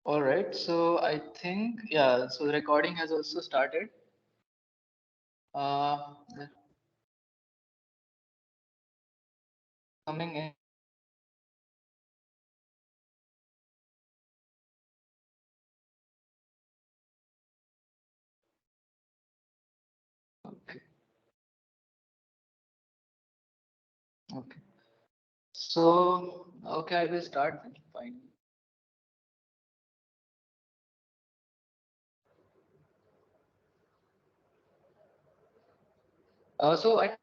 All right, so I think, yeah, so the recording has also started. Uh, Coming in. Okay, okay. So, okay, I will start then. Fine. So I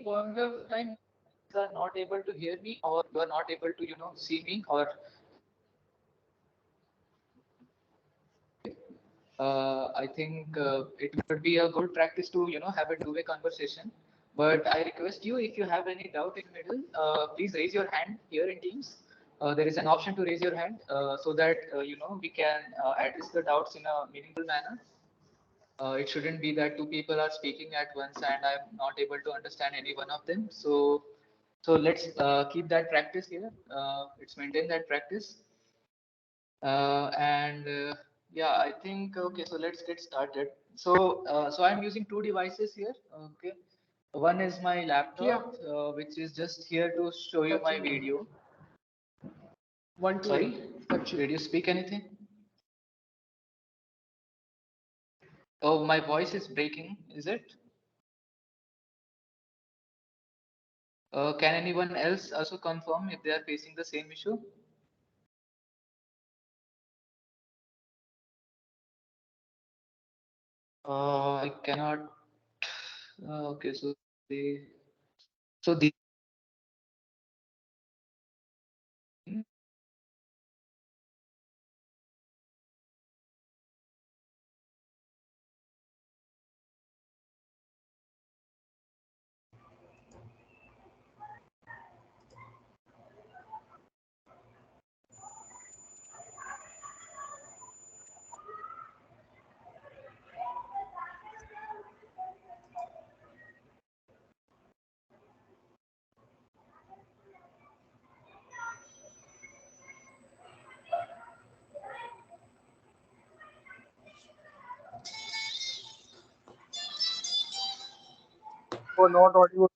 point of time you are not able to hear me, or you are not able to, see me, or I think it would be a good practice to, have a two-way conversation. But I request you, if you have any doubt in middle, please raise your hand here in Teams. There is an option to raise your hand so that, we can address the doubts in a meaningful manner. It shouldn't be that two people are speaking at once and I'm not able to understand any one of them. So let's keep that practice here. Let's maintain that practice. And yeah, I think okay. So let's get started. So I'm using two devices here. Okay, one is my laptop, which is just here to show you my video. Sorry, did you speak anything? Oh, my voice is breaking. Is it? Can anyone else also confirm if they are facing the same issue? I cannot. Okay, so the Or not audible.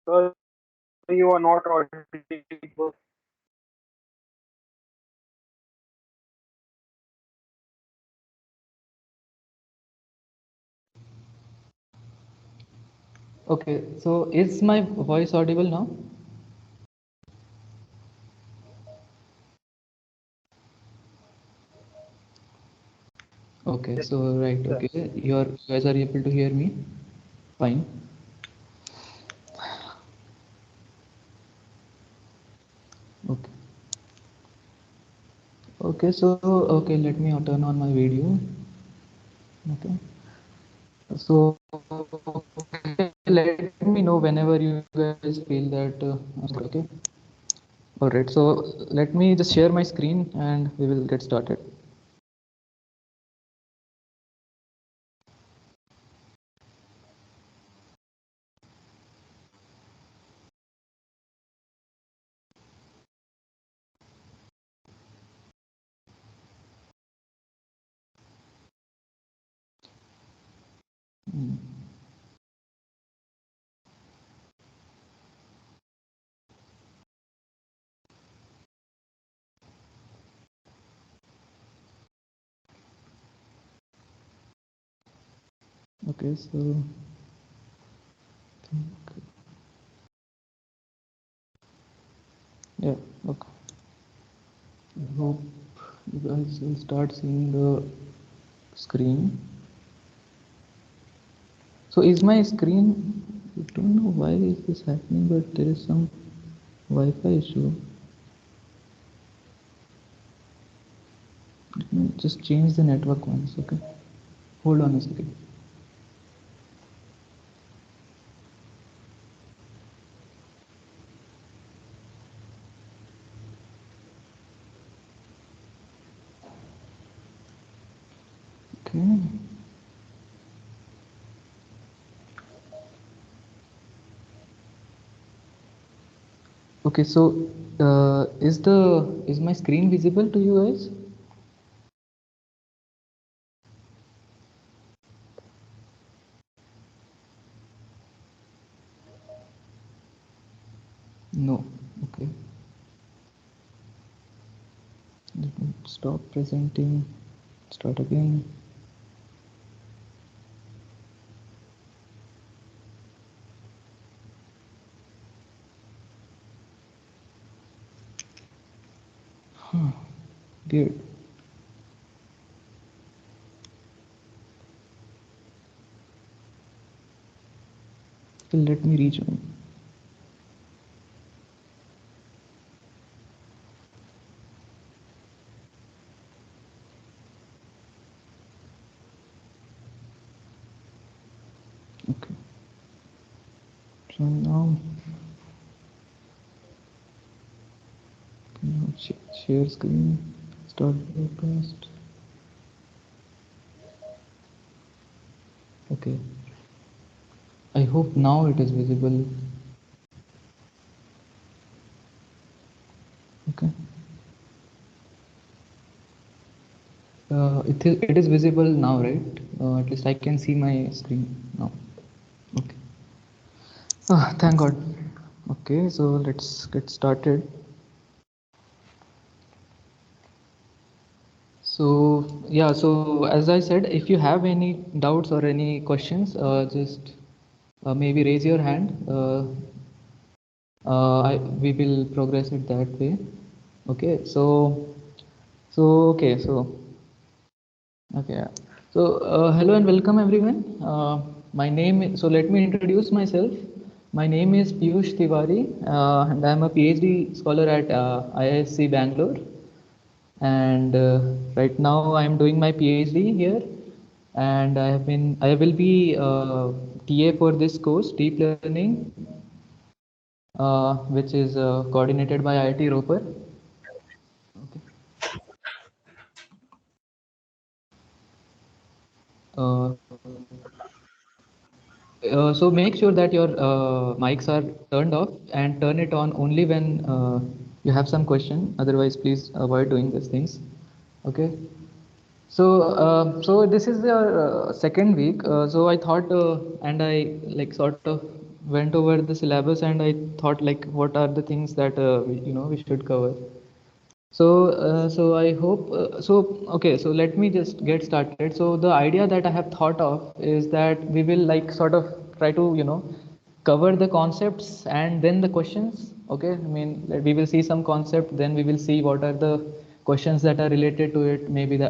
Sir, you are not audible. okay. So is my voice audible now? Okay, so right, Yes. okay. You guys are able to hear me? Fine. Okay. Okay, so okay, let me turn on my video. Okay. So let me know whenever you guys feel that okay. All right. So let me just share my screen and we will get started. Mm. Okay, so Yeah, okay. I hope you guys will start seeing the screen. So is my screen, I don't know why is this happening, but there is some Wi-Fi issue. Let me just change the network once, okay? Hold on a second. Okay. Okay, so is my screen visible to you guys? No. Okay. Let me stop presenting. Start again. Good. Let me rejoin. Okay. So now share screen. Start broadcast. Okay. I hope now it is visible. Okay. It is visible now, right? At least I can see my screen now. Okay. Thank God. Okay, so let's get started. So yeah, so as I said, if you have any doubts or any questions, just maybe raise your hand. We will progress it that way. Okay, okay, okay. Hello and welcome everyone. So let me introduce myself. My name is Piyush Tiwari, and I am a PhD scholar at IISc Bangalore. And right now I am doing my PhD here, and I will be TA for this course, Deep Learning, which is coordinated by IIT Roper. Okay. Uh, so make sure that your mics are turned off and turn it on only when you have some question. Otherwise, please avoid doing these things. Okay. So this is the second week. So I thought, and I like sort of went over the syllabus, and I thought like, what are the things that we should cover. So I hope okay. So let me just get started. So the idea that I have thought of is that we will like sort of try to cover the concepts and then the questions. Okay, I mean we will see some concept, then we will see what are the questions that are related to it. Maybe the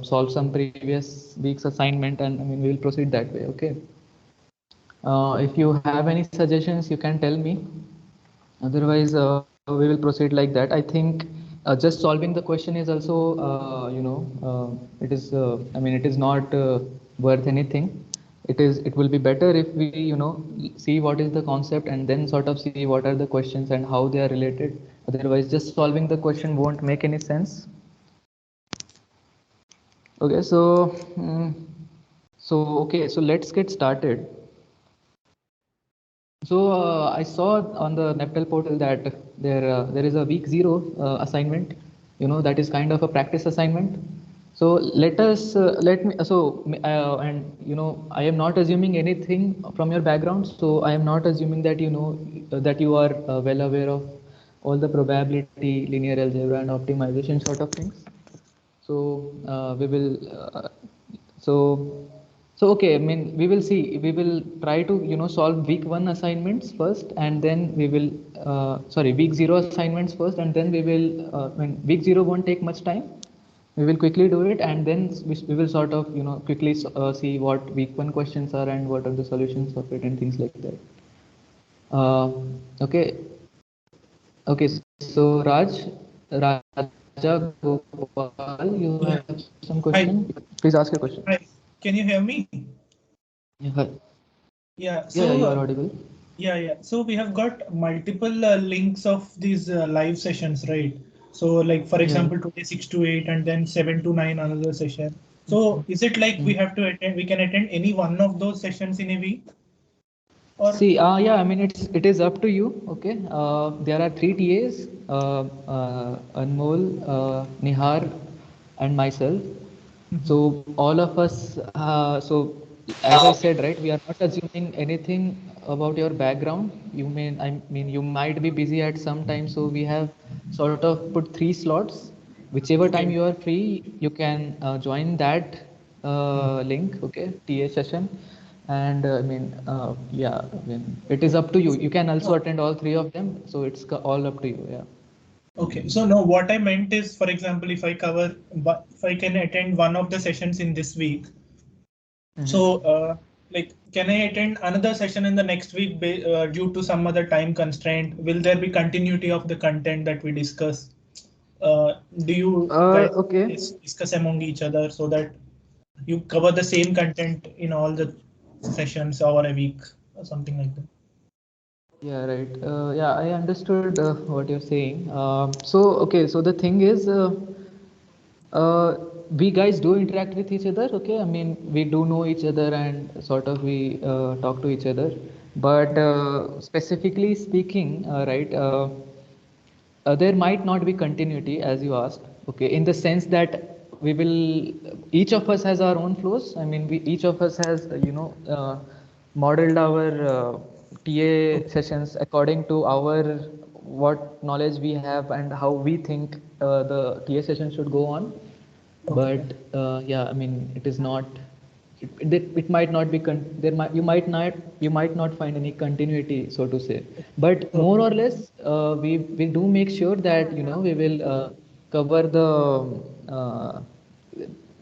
solve some previous week's assignment, and I mean we will proceed that way. Okay. If you have any suggestions, you can tell me. Otherwise, we will proceed like that. I think just solving the question is also, it is. I mean, it is not worth anything. It will be better if we, see what is the concept and then sort of see what are the questions and how they are related. Otherwise, just solving the question won't make any sense. Okay, so let's get started. So I saw on the NPTEL portal that there is a week zero assignment. That is kind of a practice assignment. So let us let me and I am not assuming anything from your background. So I am not assuming that that you are well aware of all the probability, linear algebra, and optimization sort of things. So we will so So okay, I mean we will see. We will try to solve week one assignments first, and then we will sorry week zero assignments first, and then we will when week zero won't take much time. We will quickly do it, and then we will sort of quickly see what week one questions are and what are the solutions of it and things like that. Okay, okay. So Raja Gopal, you have some question. Yeah. Please ask your Hi. question. Hi. Can you hear me? Yeah, Yeah. yeah, you are So, audible. yeah. So we have got multiple links of these live sessions, right? So, like for Yeah. example, today 6 to 8, and then 7 to 9 another session. So, is it like we Mm. have to attend? We can attend any one of those sessions in a week, or See, yeah, I mean it is up to you. Okay, there are three TAs: Anmol, Nihar, and myself. Mhm. So all of us. So as I said, right, we are not assuming anything about your background. I mean, you might be busy at some time. So we have sort of put three slots. Whichever time Okay. you are free, you can join that Mm. link. Okay, TA session. And yeah, I mean, it is up to you. You can also No. attend all three of them. So it's all up to you. Yeah. Okay. So no, what I meant is, for example, if I can attend one of the sessions in this week, so, Mm-hmm. like, can I attend another session in the next week due to some other time constraint? Will there be continuity of the content that we discuss? Do you guys Okay. discuss among each other so that you cover the same content in all the sessions over a week or something like that? Yeah, right. Yeah, I understood what you're saying. Okay, so the thing is, we guys do interact with each other. Okay, I mean, we do know each other and sort of we talk to each other. But specifically speaking, right, there might not be continuity as you asked. Okay, in the sense that we will each of us has our own flows. I mean, we each of us has modeled our ta Okay. sessions according to our what knowledge we have and how we think the ta session should go on. Okay. But yeah, I mean, it is not it might not be there might you might not find any continuity, so to say. But more Okay. or less, we do make sure that we will cover the uh,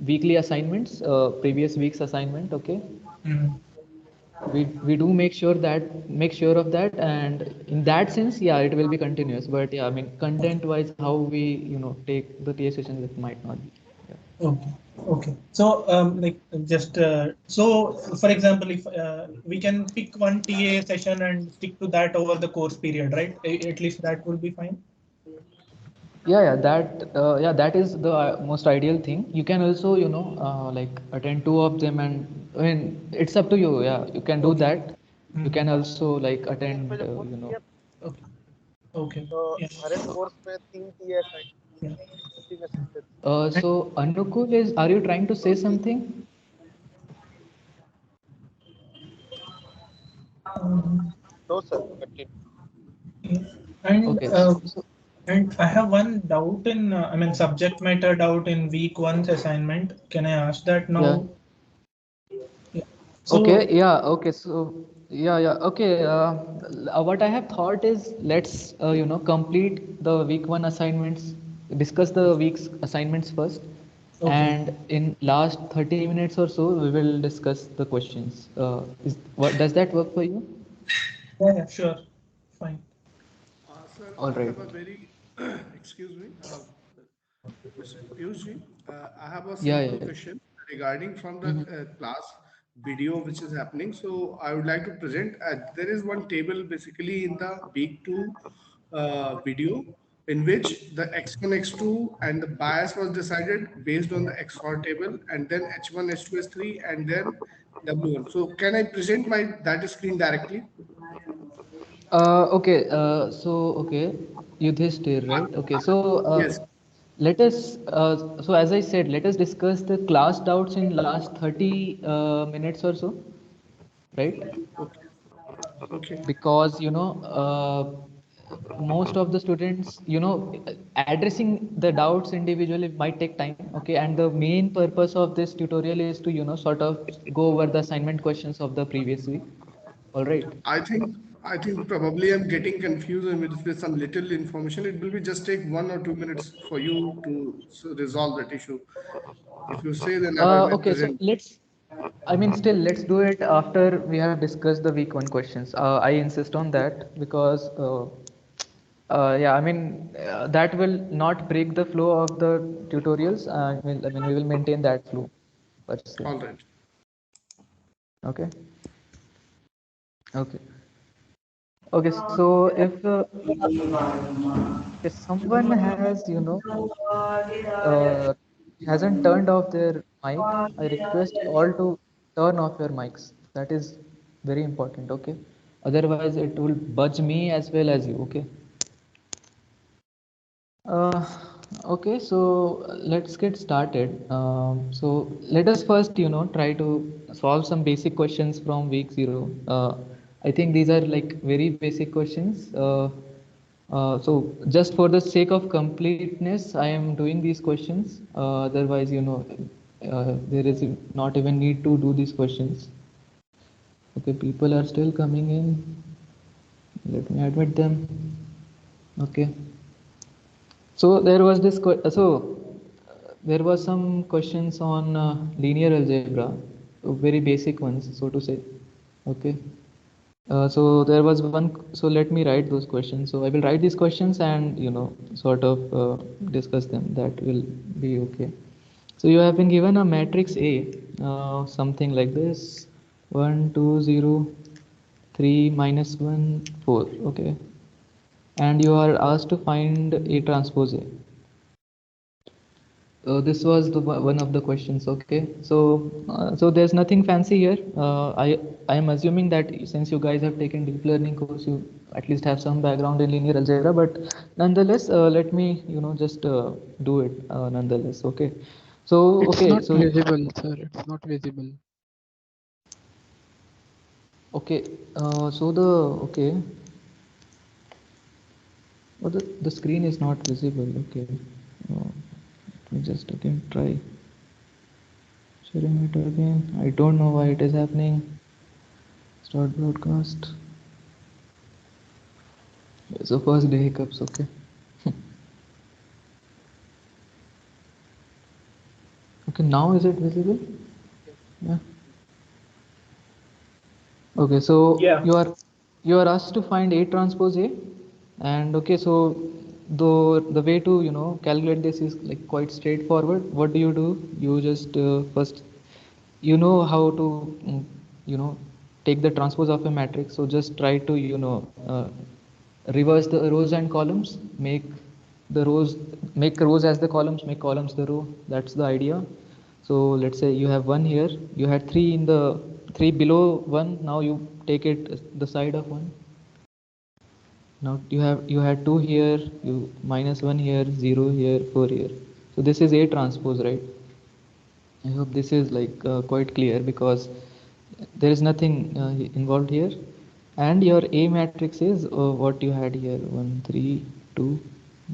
weekly assignments, previous week's assignment. Okay, Mhm. we do make sure of that, and in that sense, yeah, it will be continuous. But yeah, I mean, Okay. content wise, how we take the TA sessions, it might not be. Yeah. Okay. Okay. So, like, just so, for example, if we can pick one TA session and stick to that over the course period, right? At least that will be fine. Yeah, that is the most ideal thing. You can also, like attend two of them, and I mean, it's up to you. Yeah, you can do Okay. that. You Mhm. can also like एक पे attend, जब course clear Okay. Okay. तो Yeah. हर एक course पे 3 TA assign Yeah. उसी में सीखते थे And, so Anukul, are you trying to say something? um, no sir continue yeah. And Okay, uh, and I have one doubt in, I mean, subject matter doubt in week one's assignment. Can I ask that yeah. now? Yeah. Okay, So, yeah, okay. So, yeah. Okay. What I have thought is let's, complete the week one assignments, discuss the week's assignments first, okay. and in last 30 minutes or so, we will discuss the questions. Does that work for you? Yeah, sure. Fine. Sir, All I right. have a very, excuse me, Mr. Piyushji, I have a Yeah, simple yeah. question regarding from the Mm-hmm. class video which is happening. So I would like to present, there is one table basically in the week two video in which the X1, X2 and the bias was decided based on the XOR table, and then H1, H2, H3 and then W1. So can I present my that screen directly? Okay, okay, Yudhishthir, right? Okay, so Yes. so as I said, let us discuss the class doubts in last 30 minutes or so, right? Okay. Okay. Because most of the students, addressing the doubts individually might take time. Okay, and the main purpose of this tutorial is to, sort of go over the assignment questions of the previous week. All right. I think probably I'm getting confused and with some little information. It will be just take 1 or 2 minutes for you to resolve that issue. If you say, then I will Okay, so present. still, let's do it after we have discussed the week one questions. I insist on that because, yeah, that will not break the flow of the tutorials. We will maintain that flow per se. All right. Okay. Okay. Okay. So if someone has, uh, hasn't turned off their mic, I request you all to turn off your mics. That is very important. Okay. Otherwise, it will budge me as well as you. Okay. Uh, okay, so let's get started. So let us first, try to solve some basic questions from week zero. I think these are like very basic questions. So just for the sake of completeness, I am doing these questions. Otherwise, there is not even need to do these questions. Okay, people are still coming in. Let me admit them. Okay. So there was some questions on linear algebra, very basic ones, so to say. Okay. So there was one. So let me write those questions. So I will write these questions and sort of discuss them. That will be okay. So you have been given a matrix A, something like this: 1, 2, 0, 3, -1, 4. Okay, and you are asked to find A transpose A. This was one of the questions. Okay, so there's nothing fancy here. I am assuming that since you guys have taken deep learning course, you at least have some background in linear algebra. But nonetheless, let me just do it nonetheless. Okay, so It's okay, not so visible, sir. It's not visible. okay, so the okay, oh, the screen is not visible. Okay, let me just again try sharing it again. I don't know why it is happening. Start broadcast. So first day hiccups, okay. Okay, now is it visible? Yeah. Okay, so Yeah. you are asked to find A transpose A, and okay, so the way to calculate this is like quite straightforward. What do? You just first how to you know take the transpose of a matrix. So just try to reverse the rows and columns, the rows make rows as the columns, make columns the row. That's the idea. So let's say you have one here, you had three in the three below one, now you take it the side of one. Now you had two here, you -1 here, 0 here, 4 here. So this is A transpose, right? I hope this is like quite clear, because there is nothing involved here. And your A matrix is what you had here: 1, 3, 2,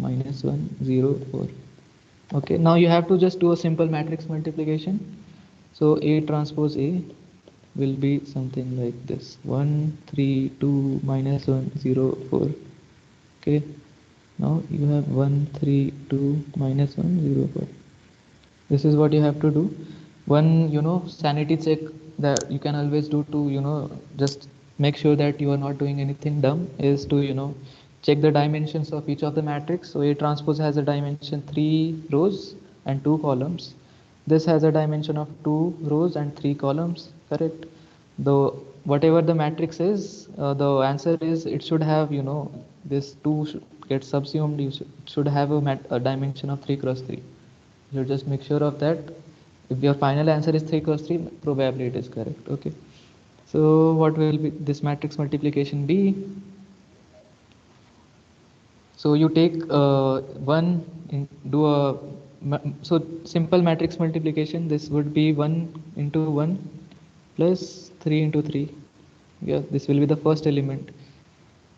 -1, 0, 4. Okay, now you have to just do a simple matrix multiplication. So A transpose A will be something like this: 1, 3, 2, -1, 0, 4. Okay, now you have 1, 3, 2, -1, 0, 4. This is what you have to do. One sanity check that you can always do to just make sure that you are not doing anything dumb is to check the dimensions of each of the matrix. So A transpose has a dimension 3 rows and 2 columns. This has a dimension of 2 rows and 3 columns, correct? Though whatever the matrix is, the answer is it should have this 2 get subsumed. It should have a dimension of 3 cross 3. You just make sure of that. If your final answer is 3 cross 3, probably it is correct. Okay, so what will be this matrix multiplication be? So you take one do a so simple matrix multiplication. This would be 1 into 1 plus 3 into 3. Yeah, this will be the first element.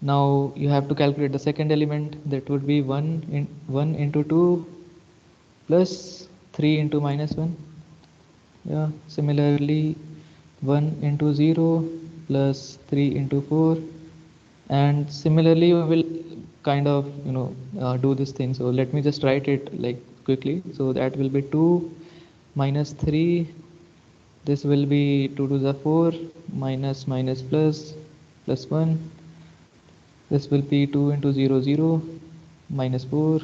Now you have to calculate the second element, that would be 1 into 2 plus 3 into minus 1. Yeah, similarly 1 into 0 plus 3 into 4, and similarly we will kind of do this thing. So let me just write it like quickly. So that will be 2 minus 3, this will be 2 to the 4 minus minus plus 1, this will be 2 into 0 0 minus 4,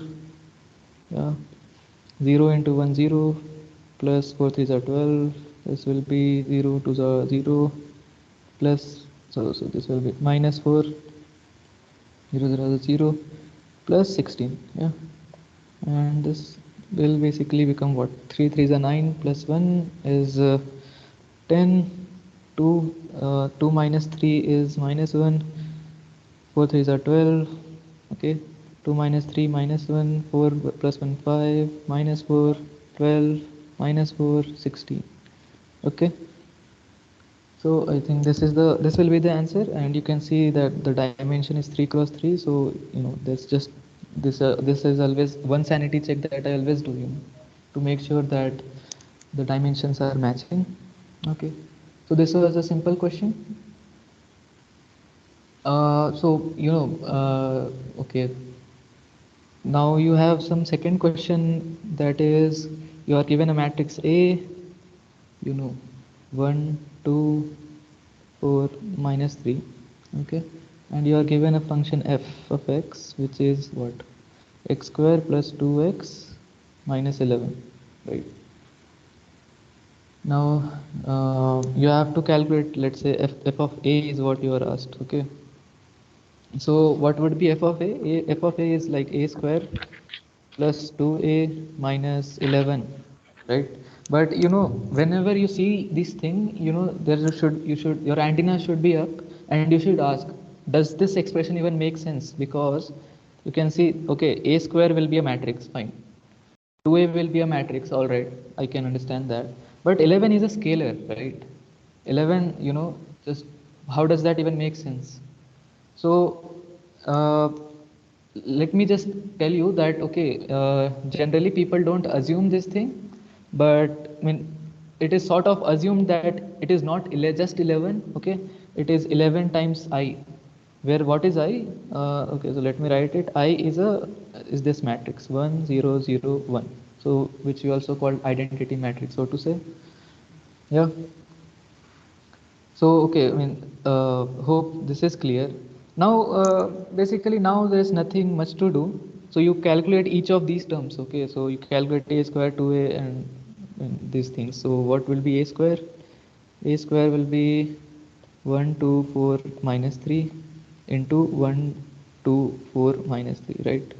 yeah, 0 into 1 0 plus 4 3 are 12, this will be 0 to the 0 plus, so this will be minus 4 0 0 0 plus 16, yeah, and this will basically become what, 3 3 is a 9 plus 1 is 10, 2 2 minus 3 is minus 1, 4 3 are 12, okay, 2 minus 3 minus 1, 4 plus 1 5, minus 4 12, minus 4 16, okay. So I think this will be the answer, and you can see that the dimension is 3 cross 3. So that's just this is always one sanity check that I always do, to make sure that the dimensions are matching. Okay, so this was a simple question. So okay. Now you have some second question, that is you are given a matrix A, 1 2 4 minus 3, okay, and you are given a function f of x, which is what, x square plus 2x minus 11, right? Now you have to calculate, let's say f of a is what you are asked, okay. So what would be f of a? F of a is like a square plus 2a minus 11, right? But whenever you see this thing, your antenna should be up, and you should ask, does this expression even make sense? Because you can see, okay, a square will be a matrix, fine, 2a will be a matrix, all right, I can understand that, but 11 is a scalar, right? 11, just how does that even make sense? So let me just tell you that, okay, generally people don't assume this thing, but I mean, it is sort of assumed that it is not just 11, okay, it is 11 times I, where what is I? Okay, so let me write it. I is this matrix 1 0 0 1, so which we also call identity matrix, so to say, yeah. So, okay, I mean, hope this is clear. Now, basically, now there is nothing much to do. So you calculate each of these terms, okay? So you calculate a square, 2a, and these things. So what will be a square? A square will be 1 2 4 minus 3 into 1 2 4 minus 3, right?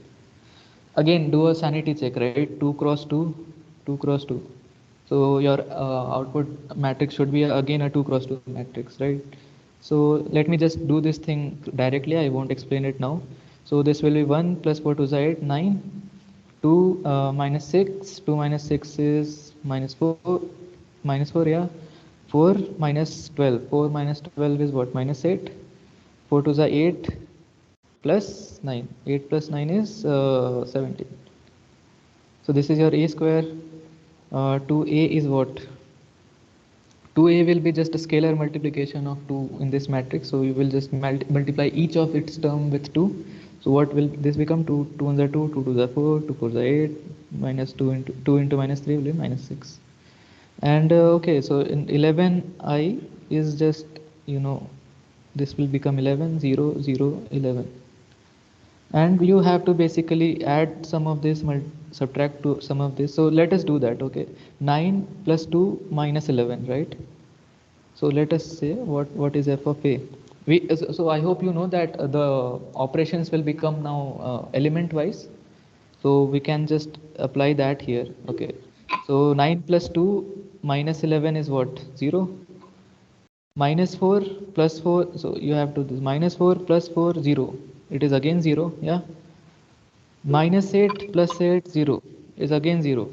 Again, do a sanity check, right? 2 cross 2, 2 cross 2. So your output matrix should be again a 2 cross 2 matrix, right? So let me just do this thing directly. I won't explain it now. So this will be 1 plus 4 to the 8, 9. 2 minus 6. 2 minus 6 is minus 4. Minus 4, yeah. 4 minus 12. 4 minus 12 is what? Minus 8. 4 to the 8 plus 9. 8 plus 9 is 17. So this is your a square. 2a is what? 2a will be just a scalar multiplication of 2 in this matrix. So you will just multiply each of its term with 2. So what will this become? 2 2 on the 2, 2 to the 4, 2 4 the 8, minus 2 into minus 3 will be minus 6. And okay, so in 11I is just, this will become 11 0 0 11, and you have to basically add some of this, subtract to some of this. So let us do that, okay. 9 plus 2 minus 11, right? So let us say what is f of a. So I hope you know that the operations will become now element wise, so we can just apply that here, okay. So 9 plus 2 minus 11 is what? 0. Minus 4 plus 4, so you have to this minus 4 plus 4 0, it is again 0, yeah. Minus 8 plus 8 0 is again 0.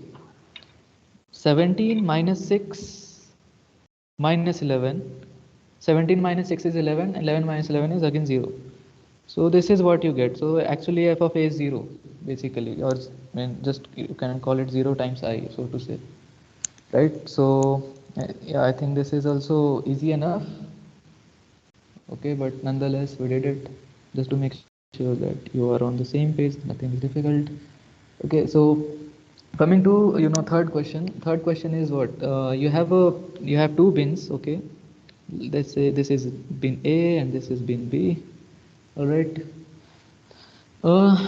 17 minus 6 minus 11, 17 minus 6 is 11, 11 minus 11 is again 0. So this is what you get. So actually f of a is 0 basically, or just you can call it 0 times I, so to say, right? So yeah, I think this is also easy enough. Okay, but nonetheless we did it just to make sure that you are on the same page, nothing is difficult. Okay, so coming to third question. Third question is what, you have two bins. Okay, let's say this is bin A and this is bin B. All right.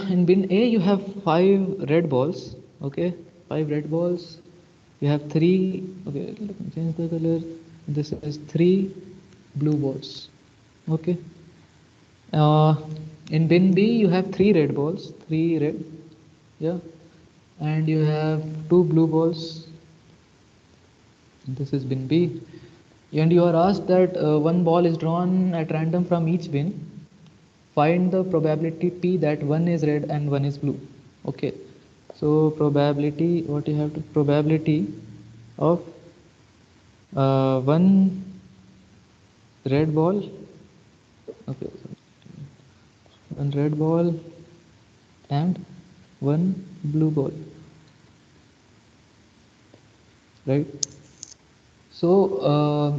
In bin A you have 5 red balls. Okay, 5 red balls. You have 3. Okay, let me change the color. This is 3 blue balls. Okay. Uh, in bin B you have 3 red balls, 3 red, yeah, and you have 2 blue balls. This is bin B, and you are asked that one ball is drawn at random from each bin. Find the probability P that one is red and one is blue. Okay, so probability, what you have to, probability of one red ball. Okay, one red ball and one blue ball, right? So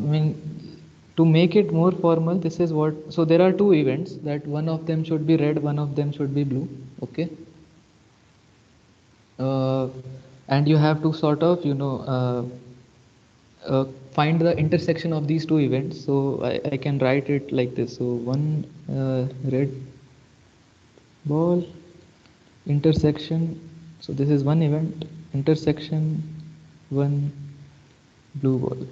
to make it more formal, this is what, so there are two events that one of them should be red, one of them should be blue. Okay, uh, and you have to sort of find the intersection of these two events. So I can write it like this. So one red ball intersection, so this is one event, intersection one blue ball.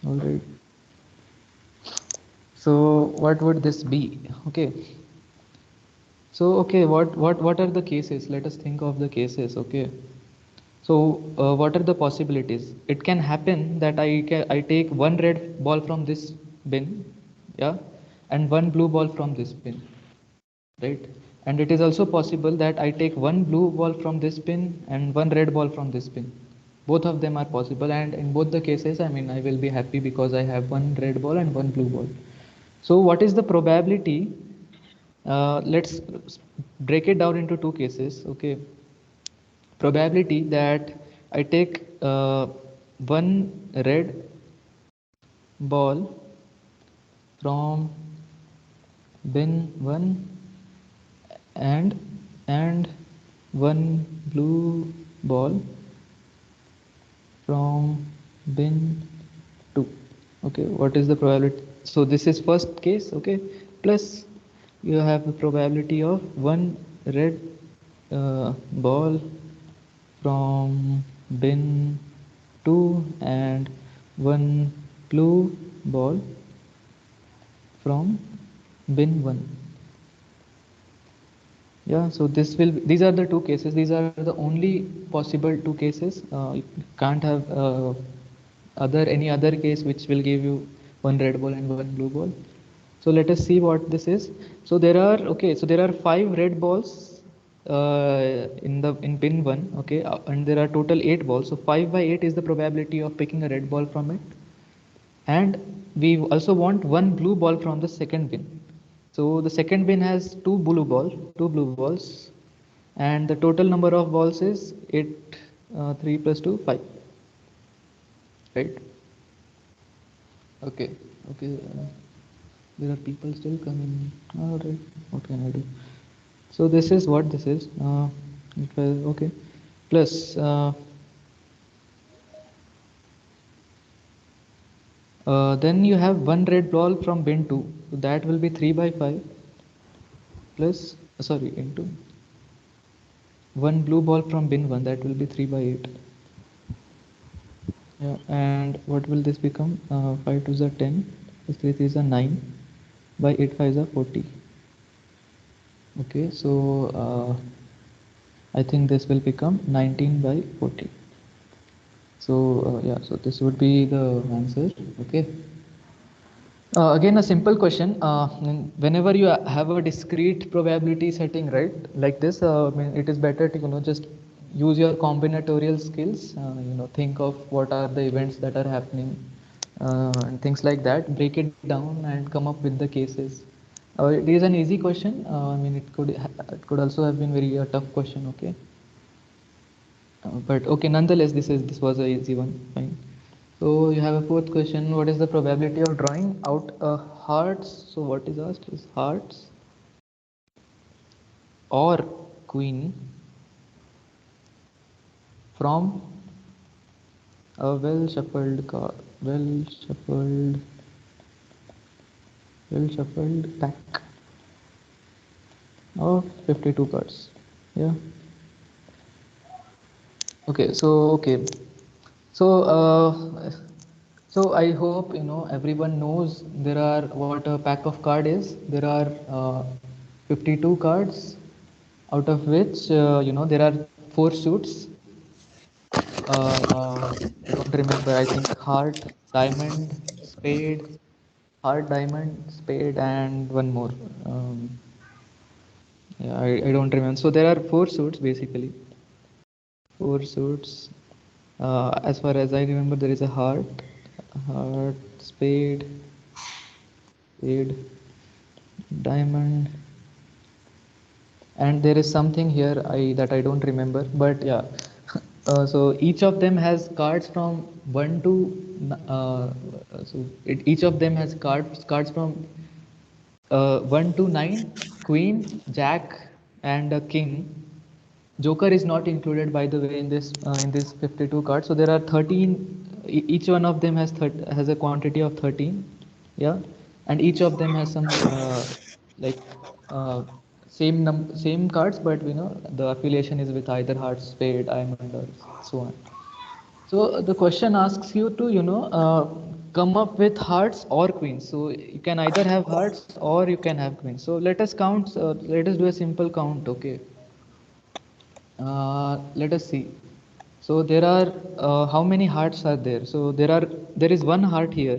All right. So what would this be? Okay. So okay, what are the cases? Let us think of the cases. Okay. So what are the possibilities? It can happen that I take one red ball from this bin, yeah, and one blue ball from this bin, right? And it is also possible that I take one blue ball from this bin and one red ball from this bin. Both of them are possible, and in both the cases, I will be happy because I have one red ball and one blue ball. So what is the probability? Let's break it down into two cases. Okay, probability that I take one red ball from bin 1 and and one blue ball from bin 2. Okay, what is the probability? So this is first case. Okay, plus you have the probability of one red ball from bin 2 and one blue ball from bin 1. Yeah, so these are the two cases. These are the only possible two cases. You can't have any other case which will give you one red ball and one blue ball. So let us see what this is. So there are, okay, so there are 5 red balls in bin 1. Okay, and there are total 8 balls. So 5 by 8 is the probability of picking a red ball from it, and we also want one blue ball from the second bin. So the second bin has two blue balls, and the total number of balls is 8. 3 plus 2, 5, right? Okay, okay. There are people still coming. All right, what can I do? So this is what this is. Okay, plus then you have one red ball from bin 2, so that will be 3 by 5 plus sorry into one blue ball from bin 1, that will be 3 by 8. Yeah, and what will this become? 5 2s are 10, plus 3 3s are 9, by 8 5s are 40. Okay, so I think this will become 19 by 40. So yeah, so this would be the answer. Okay. Again, a simple question. Whenever you have a discrete probability setting, right, like this, it is better to just use your combinatorial skills. Think of what are the events that are happening, and things like that. Break it down and come up with the cases. It is an easy question. I mean, it could also have been very tough question. Okay, but okay, nonetheless, this was a easy one. Fine. So you have a fourth question. What is the probability of drawing out hearts? So what is asked is hearts or queen from a well shuffled card, well shuffled pack of 52 cards. Yeah. Okay. So I hope everyone knows there are what a pack of card is. There are 52 cards, out of which there are four suits. I don't remember. I think heart, diamond, spade, heart, diamond, spade, and one more. Yeah, I don't remember. So there are four suits basically. Four suits. As far as I remember, there is a heart, spade, diamond, and there is something here that I don't remember. But yeah, so each of them has cards from one to each of them has cards from 1 to 9, queen, jack, and a king. Joker is not included, by the way, in this 52 cards. So there are 13. Each one of them has a quantity of 13. Yeah, and each of them has some like uh, same cards, but the affiliation is with either heart, spade, diamond, or so on. So the question asks you to come up with hearts or queens. So you can either have hearts or you can have queens. So let us count. Let us do a simple count. Okay. Let us see. So there are how many hearts are there? So there is one heart here.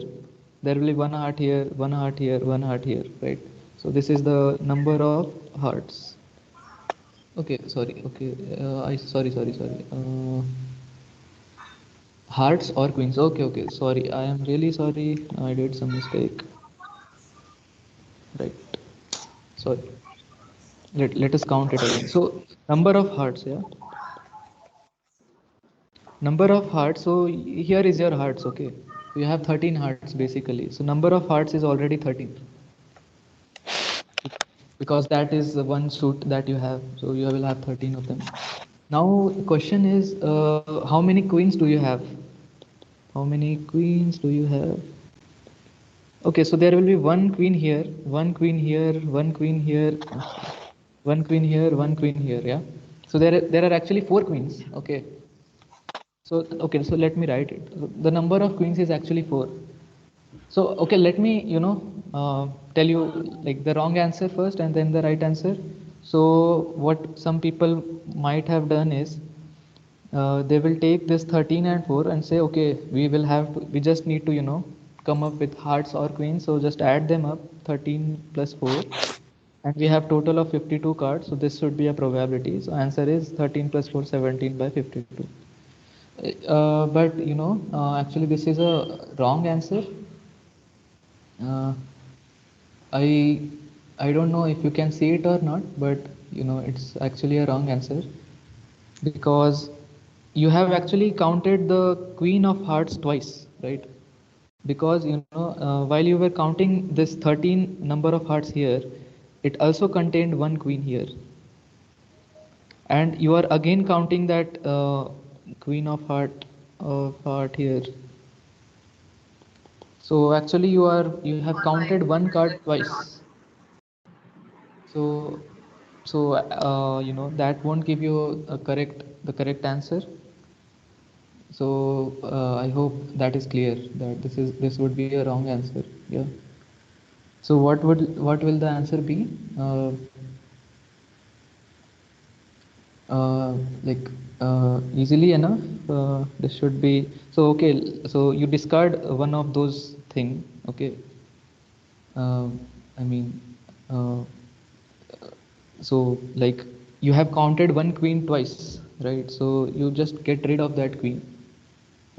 There will be one heart here, one heart here, one heart here, right? So this is the number of hearts. Okay, sorry. Okay, I sorry. Hearts or queens? Okay. Sorry, I am really sorry. I did some mistake. Right. Sorry. Let us count it again. So number of hearts, yeah. Number of hearts. So here is your hearts. Okay. You have 13 hearts basically. So number of hearts is already 13 because that is the one suit that you have. So you will have 13 of them. Now the question is, how many queens do you have? How many queens do you have? Okay, so there will be one queen here, one queen here, one queen here, one queen here, one queen here. Yeah. So there are actually four queens. Okay. So let me write it. The number of queens is actually four. So okay, let me tell you like the wrong answer first and then the right answer. So what some people might have done is they will take this 13 and 4 and say, okay, we just need to come up with hearts or queens. So just add them up, 13 plus 4, and we have total of 52 cards. So this should be a probability. So answer is 13 plus 4, 17 by 52. But actually this is a wrong answer. uh, I I don't know if you can see it or not, but it's actually a wrong answer because you have actually counted the queen of hearts twice, right? Because while you were counting this 13 number of hearts here, it also contained one queen here, and you are again counting that queen of heart here. So actually you have counted one card twice. So that won't give you the correct answer. So I hope that is clear that this would be a wrong answer. Yeah. So what will the answer be? Like easily enough. This should be so. Okay. So you discard one of those thing. Okay. Uh, I mean. Uh, so like you have counted one queen twice, right? So you just get rid of that queen.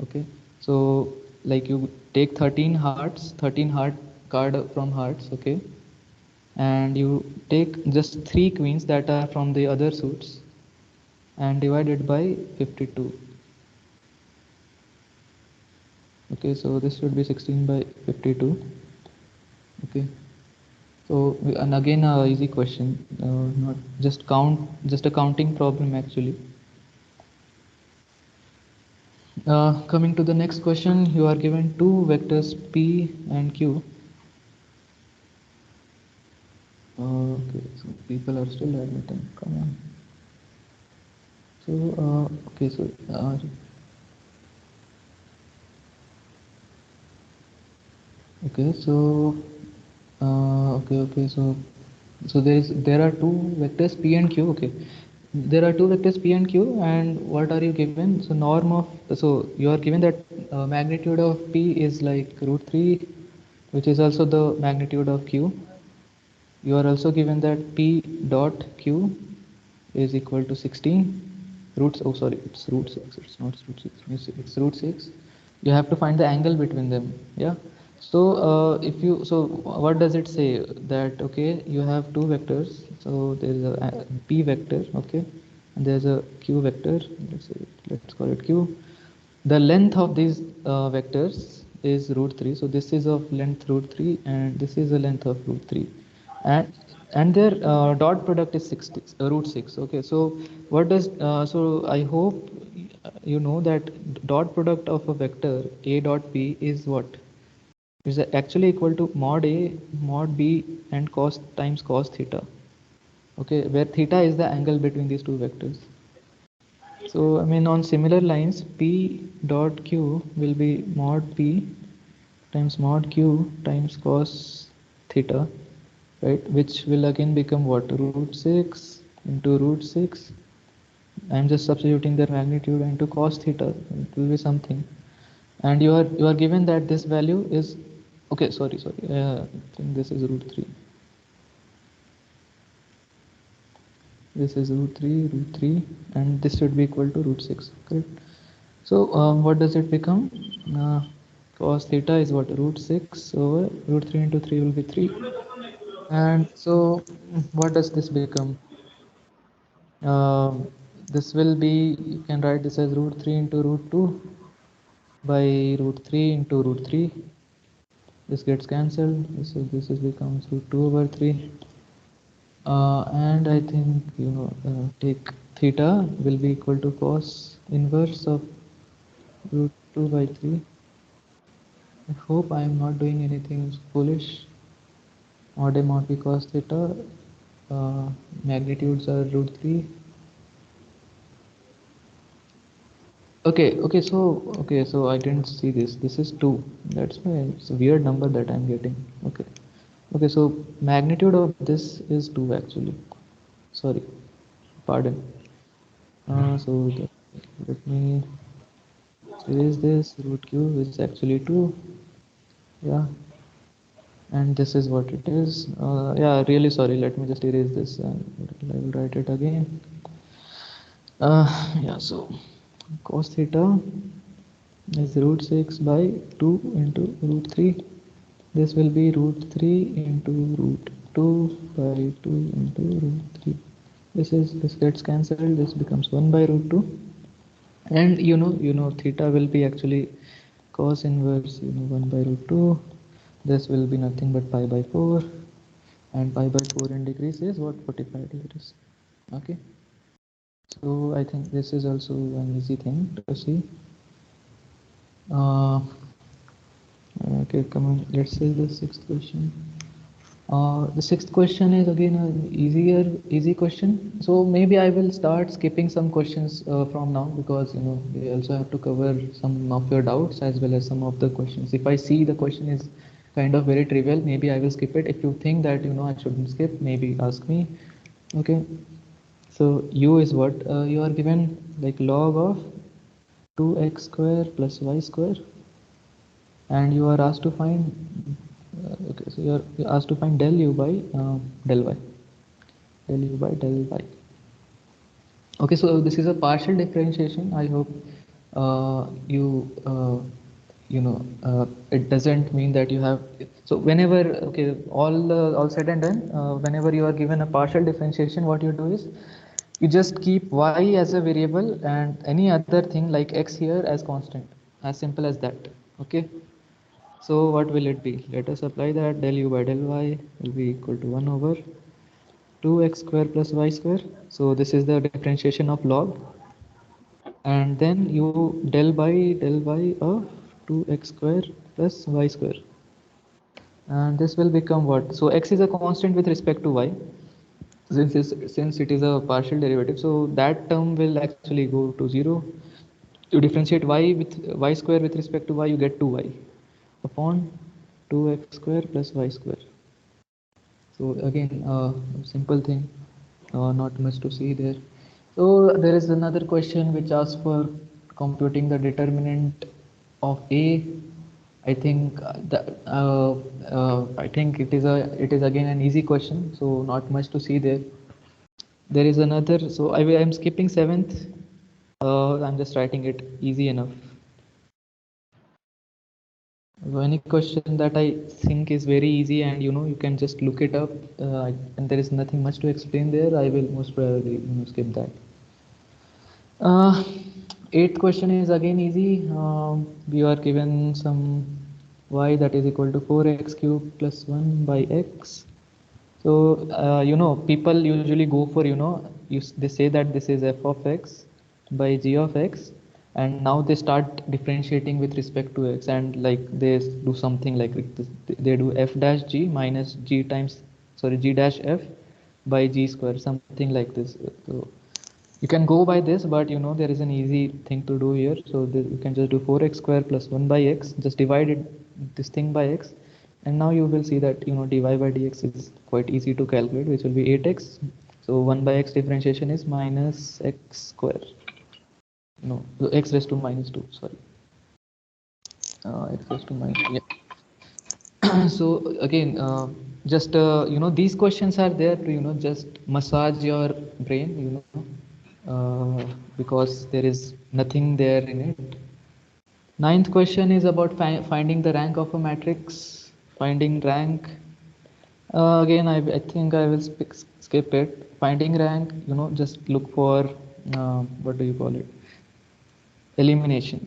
Okay. So like you take 13 hearts, 13 heart card from hearts. Okay. and you take just 3 queens that are from the other suits and divide it by 52. Okay, so this should be 16 by 52. Okay, so and again a easy question, not just count, just a counting problem actually. Coming to the next question, you are given two vectors p and q. Okay, so people are still admitting. Come on. So okay, so okay, so okay, so there are two vectors p and q. Okay, there are two vectors p and q, and what are you given? So norm of, so you are given that magnitude of p is like root 3, which is also the magnitude of q. You are also given that p dot q is equal to 16 roots. Oh, sorry, it's root 6. It's not root 6. It's root 6. You have to find the angle between them. Yeah. So if you, so what does it say? That okay, you have two vectors. So there is a p vector. Okay, and there's a q vector. Let's say, let's call it q. The length of these vectors is root 3. So this is of length root 3, and this is the length of root 3, and their dot product is 6, root 6. Okay, so what does so I hope you know that dot product of a vector a dot b is what is actually equal to mod a mod b and cos times cos theta. Okay, where theta is the angle between these two vectors. So I mean, on similar lines, p dot q will be mod p times mod q times cos theta, right? Which will again become what? Root 6 into root 6. I'm just substituting their magnitude into cos theta. It will be something. And you are given that this value is, okay, sorry. I think this is root 3. This is root 3, and this should be equal to root 6, correct? So what does it become? Cos theta is what? Root 6 over root 3 into 3 will be 3. And so what does this become? This will be, you can write this as root 3 into root 2 by root 3 into root 3. This gets cancelled. This is becomes root 2 over 3. And I think, you know, take theta will be equal to cos inverse of root 2 by 3. I hope I am not doing anything foolish. Mod a mod b cos theta. Magnitudes are root 3. Okay, so I didn't see this. This is 2. That's why it's a weird number that I'm getting. Okay, so magnitude of this is 2 actually. Sorry, pardon. Let me erase this. Root q is actually 2. Yeah, and this is what it is. Yeah, really sorry. Let me just erase this and I will write it again. Yeah, so cos theta is root 6 by 2 into root 3. This will be root 3 into root 2 by 2 into root 3. This gets cancelled. This becomes 1 by root 2. And theta will be actually cos inverse 1 by root 2. This will be nothing but pi by 4, and pi by 4 in degrees is what? 45 degrees. Okay, so I think this is also an easy thing to see. Okay, come on, let's say the sixth question. The sixth question is again an easy question. So maybe I will start skipping some questions from now, because we also have to cover some of your doubts as well as some of the questions. If I see the question is kind of very trivial, maybe I will skip it. If you think that I shouldn't skip, maybe ask me. Okay. So u is what? You are given like log of 2x square plus y square, and you are asked to find okay, so you're asked to find del u by del y, del u by del y. Okay, so this is a partial differentiation. I hope you it doesn't mean that you have. So whenever, okay, all said and done, whenever you are given a partial differentiation, what you do is you just keep y as a variable and any other thing like x here as constant, as simple as that. Okay, so what will it be? Let us apply that. Del u by del y will be equal to 1 over 2x square plus y square. So this is the differentiation of log, and then you del y of 2x square plus y square, and this will become what? So x is a constant with respect to y, since it is a partial derivative, so that term will actually go to 0. You differentiate y with y square with respect to y, you get 2y upon 2x square plus y square. So again, simple thing, not much to see there. So there is another question which asks for computing the determinant of A. I think I think it is again an easy question, so not much to see there. There is another, so I am skipping 7th. I'm just writing it easy enough. So any question that I think is very easy and you can just look it up, and there is nothing much to explain there, I will most probably skip that. Uh, Eighth question is again easy. We are given some y that is equal to 4x cube plus 1 by x. So people usually go for they say that this is f of x by g of x, and now they start differentiating with respect to x, and like they do something like this. They do f dash g minus g times, sorry, g dash f by g square, something like this. So you can go by this, but there is an easy thing to do here. So you can just do 4x square plus 1 by x, just divide it, this thing by x, and now you will see that dy by dx is quite easy to calculate, which will be 8x. So 1 by x differentiation is minus x square. No, so x raised to minus 2. Sorry, x raised to minus 2. Yeah. So again, just these questions are there to just massage your brain, because there is nothing there in it. Ninth question is about finding the rank of a matrix. Finding rank. Again, I think I will skip it. Finding rank, just look for what do you call it? Elimination.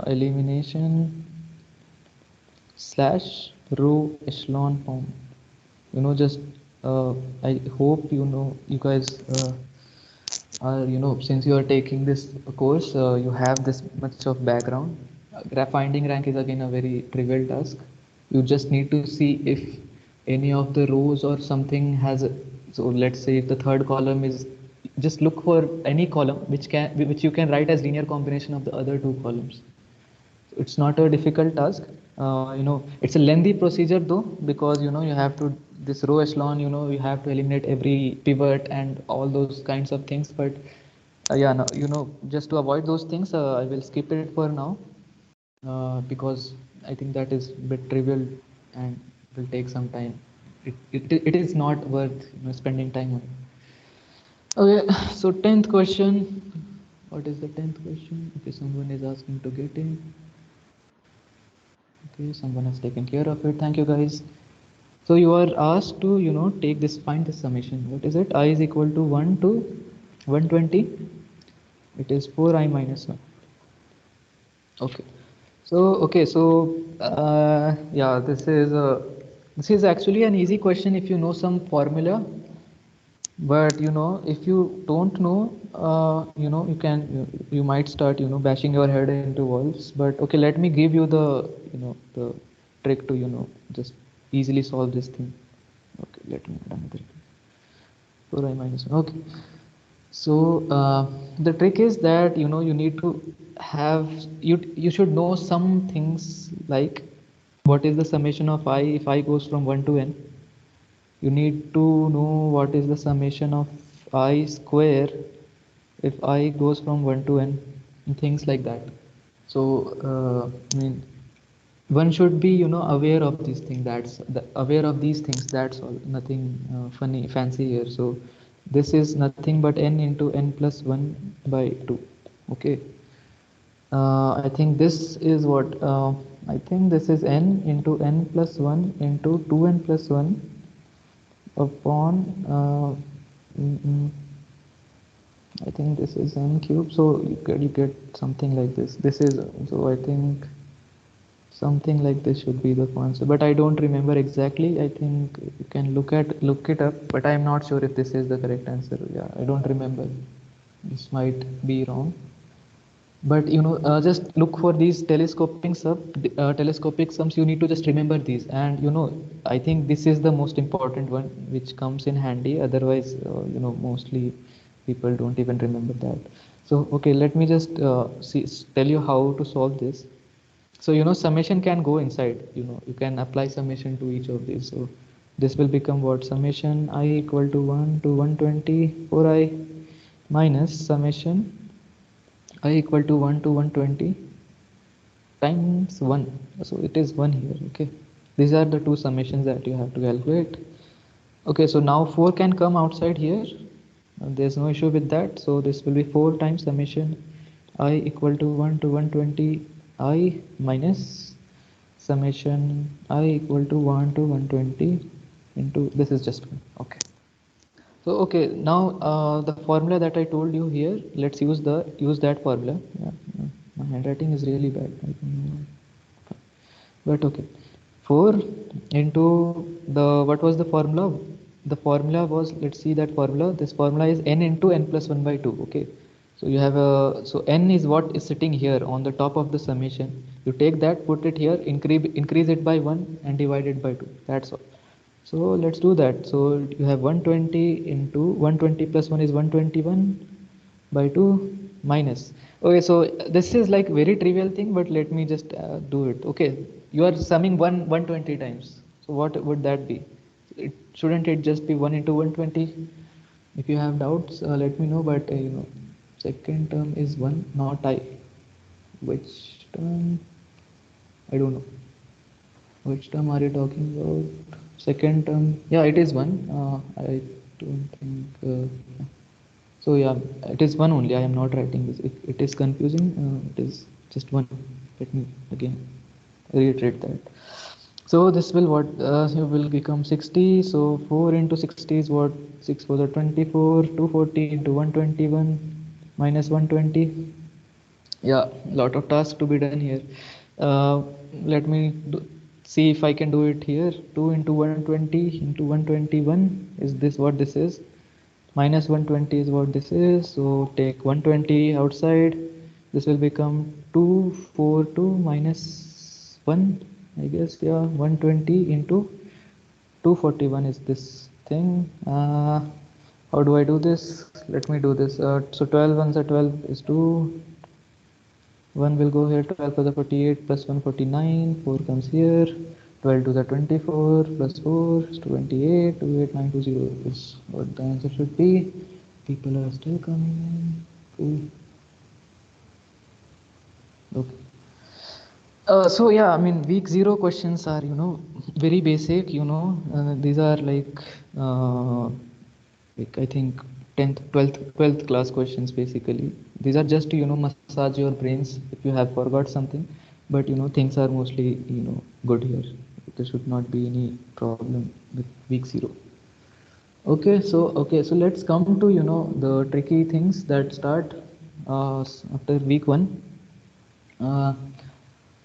Elimination slash row echelon form. Just I hope you guys since you are taking this course, you have this much of background. Finding rank is again a very trivial task. You just need to see if any of the rows or something has so let's say if the third column is, just look for any column which you can write as linear combination of the other two columns. It's not a difficult task. It's a lengthy procedure though, because you have to, this row echelon, you have to eliminate every pivot and all those kinds of things. But yeah, no, just to avoid those things, I will skip it for now, because I think that is a bit trivial and will take some time. It is not worth spending time on it. Okay, so 10th question. What is the 10th question? Okay, someone is asking to get in. Okay, someone has taken care of it. Thank you, guys. So you are asked to, take this, find the summation. What is it? I is equal to 1 to 120. It is 4i minus 1. Okay. So yeah, this is actually an easy question if you know some formula. But if you don't know, you might start bashing your head into walls. But okay, let me give you the trick to just easily solve this thing. Okay, let me add another 4i minus 1. Okay, so the trick is that you need to have, you should know some things like what is the summation of I if I goes from 1 to n. You need to know what is the summation of I square if I goes from 1 to n, and things like that. So I mean, one should be aware of these things. Aware of these things, that's all. Nothing funny fancy here. So this is nothing but n into n plus 1 by 2. Okay, I think this is what I think this is n into n plus 1 into 2n plus 1 upon mm, mm, I think this is n cube, so you get something like this. This is so I think something like this should be the answer, but I don't remember exactly. I think you can look it up, but I'm not sure if this is the correct answer. Yeah, I don't remember. This might be wrong. But just look for these telescopic sums. You need to just remember these, and I think this is the most important one, which comes in handy. Otherwise, mostly people don't even remember that. So, okay, let me just tell you how to solve this. So, summation can go inside. You can apply summation to each of these. So, this will become what? Summation I equal to 1 to 120 for I minus summation I equal to 1 to 120 times 1. So it is 1 here. Okay, these are the two summations that you have to calculate. Okay, so now 4 can come outside here. There's no issue with that. So this will be 4 times summation I equal to 1 to 120 I minus summation I equal to 1 to 120 into this is just 1. Okay. So okay, now the formula that I told you here, let's use that formula. Yeah, my handwriting is really bad. I don't know. But okay, 4 into what was the formula? The formula was, let's see that formula. This formula is n into n plus 1 by 2. Okay, so you have so n is what is sitting here on the top of the summation. You take that, put it here, increase it by 1 and divide it by 2. That's all. So let's do that. So you have 120 into 120 plus 1 is 121 by 2 minus. Okay, so this is like very trivial thing, but let me just do it. Okay, you are summing 120 times. So what would that be? Shouldn't it just be 1 into 120? If you have doubts, let me know. But second term is 1, not I. Which term? I don't know. Which term are you talking about? Second term, yeah, it is 1. I don't think. So yeah, it is 1 only. I am not writing this. If it is confusing, it is just 1. Let me again reiterate that. So this will what? You will become 60. So 4 into 60 is what? 6 for the 24. 240 into 121 minus 120. Yeah, lot of tasks to be done here. Let me see if I can do it here. 2 into 120 into 121 is this what this is? Minus 120 is what this is. So take 120 outside. This will become 242 minus 1. I guess, yeah, 120 into 241 is this thing. How do I do this? Let me do this. So 12 ones are 12 is 2. 1 will go here, 12 to the 48 plus 149, 4 comes here, 12 to the 24 plus 4 is 28, 28920 is what the answer should be. People are still coming in. Cool. Okay. So yeah, I mean, week 0 questions are, very basic, these are like I think 10th, 12th class questions basically. These are just to, massage your brains if you have forgot something, but things are mostly, good here. There should not be any problem with week 0. Okay, so let's come to, the tricky things that start after week 1. Uh,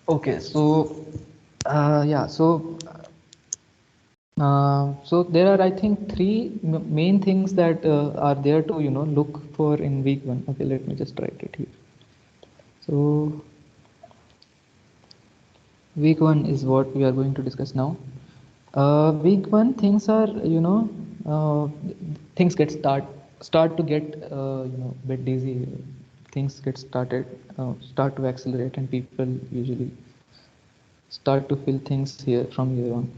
okay, so yeah, so there are, I think, 3 main things that are there to, look for in week 1. Okay, let me just write it here. So week 1 is what we are going to discuss now. Week 1 things are, things start to get, bit dizzy. Things get start to accelerate, and people usually start to feel things here from here on.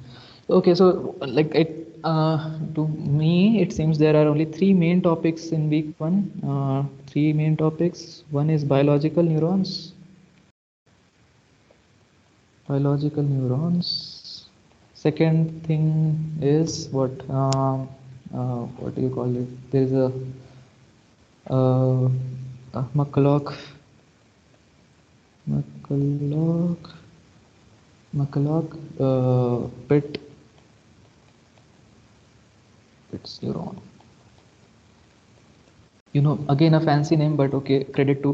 Okay, so like to me, it seems there are only 3 main topics in week 1. 3 main topics. One is biological neurons. Biological neurons. Second thing is what do you call it? There is a McCulloch Pit It's Neuron. Again a fancy name, but okay, credit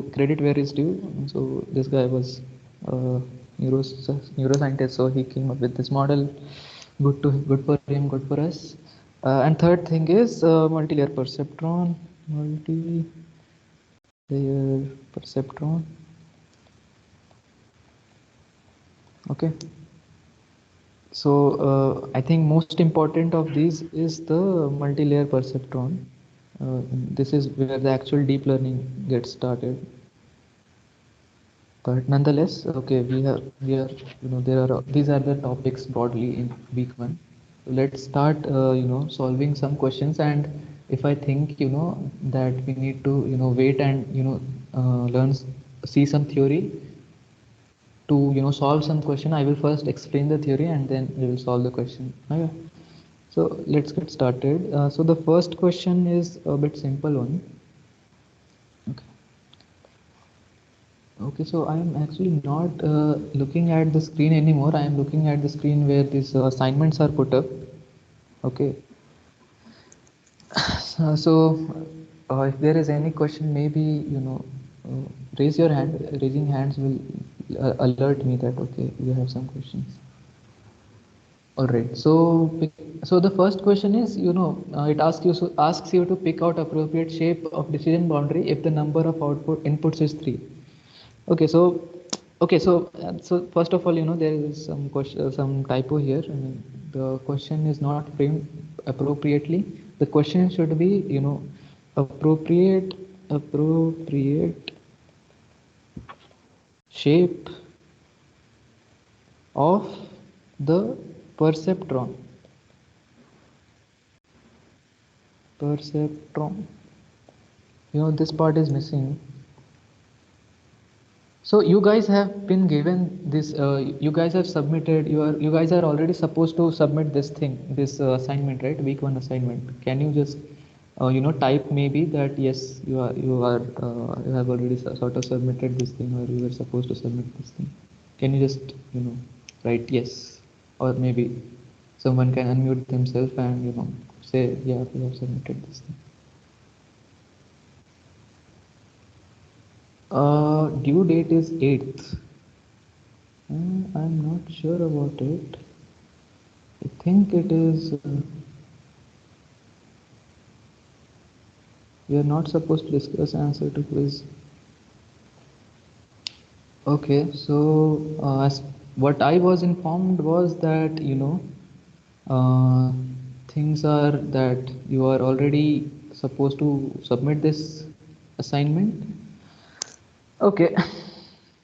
where is due. So this guy was a neuroscientist, so he came up with this model. Good for him, good for us. And third thing is multi-layer perceptron. Multi-layer perceptron. Okay. So I think most important of these is the multi-layer perceptron. This is where the actual deep learning gets started. But nonetheless, okay, there are these are the topics broadly in week one. Let's start, solving some questions. And if I think, that we need to, wait and, see some theory to, solve some question, I will first explain the theory and then we will solve the question. Okay. So let's get started. So the first question is a bit simple one. Okay. Okay, so I am actually not looking at the screen anymore. I am looking at the screen where these assignments are put up. Okay. So if there is any question, maybe raise your hand. Raising hands will alert me that okay, you have some questions. All right. So the first question is, asks you to pick out appropriate shape of decision boundary if the number of output inputs is 3. Okay, so first of all, there is some question, some typo here. I mean, the question is not framed appropriately. The question should be, appropriate shape of the perceptron. Perceptron. This part is missing. So you guys have been given this. You guys have submitted. You guys are already supposed to submit this thing, this assignment, right? Week one assignment. Can you just, type maybe that yes, you have already sort of submitted this thing, or you were supposed to submit this thing. Can you just, write yes, or maybe someone can unmute themselves and say yeah, we have submitted this thing. Due date is 8th. I'm not sure about it. I think it is. We are not supposed to discuss answer to quiz. Okay, so as what I was informed was that uh, things are that you are already supposed to submit this assignment. Okay,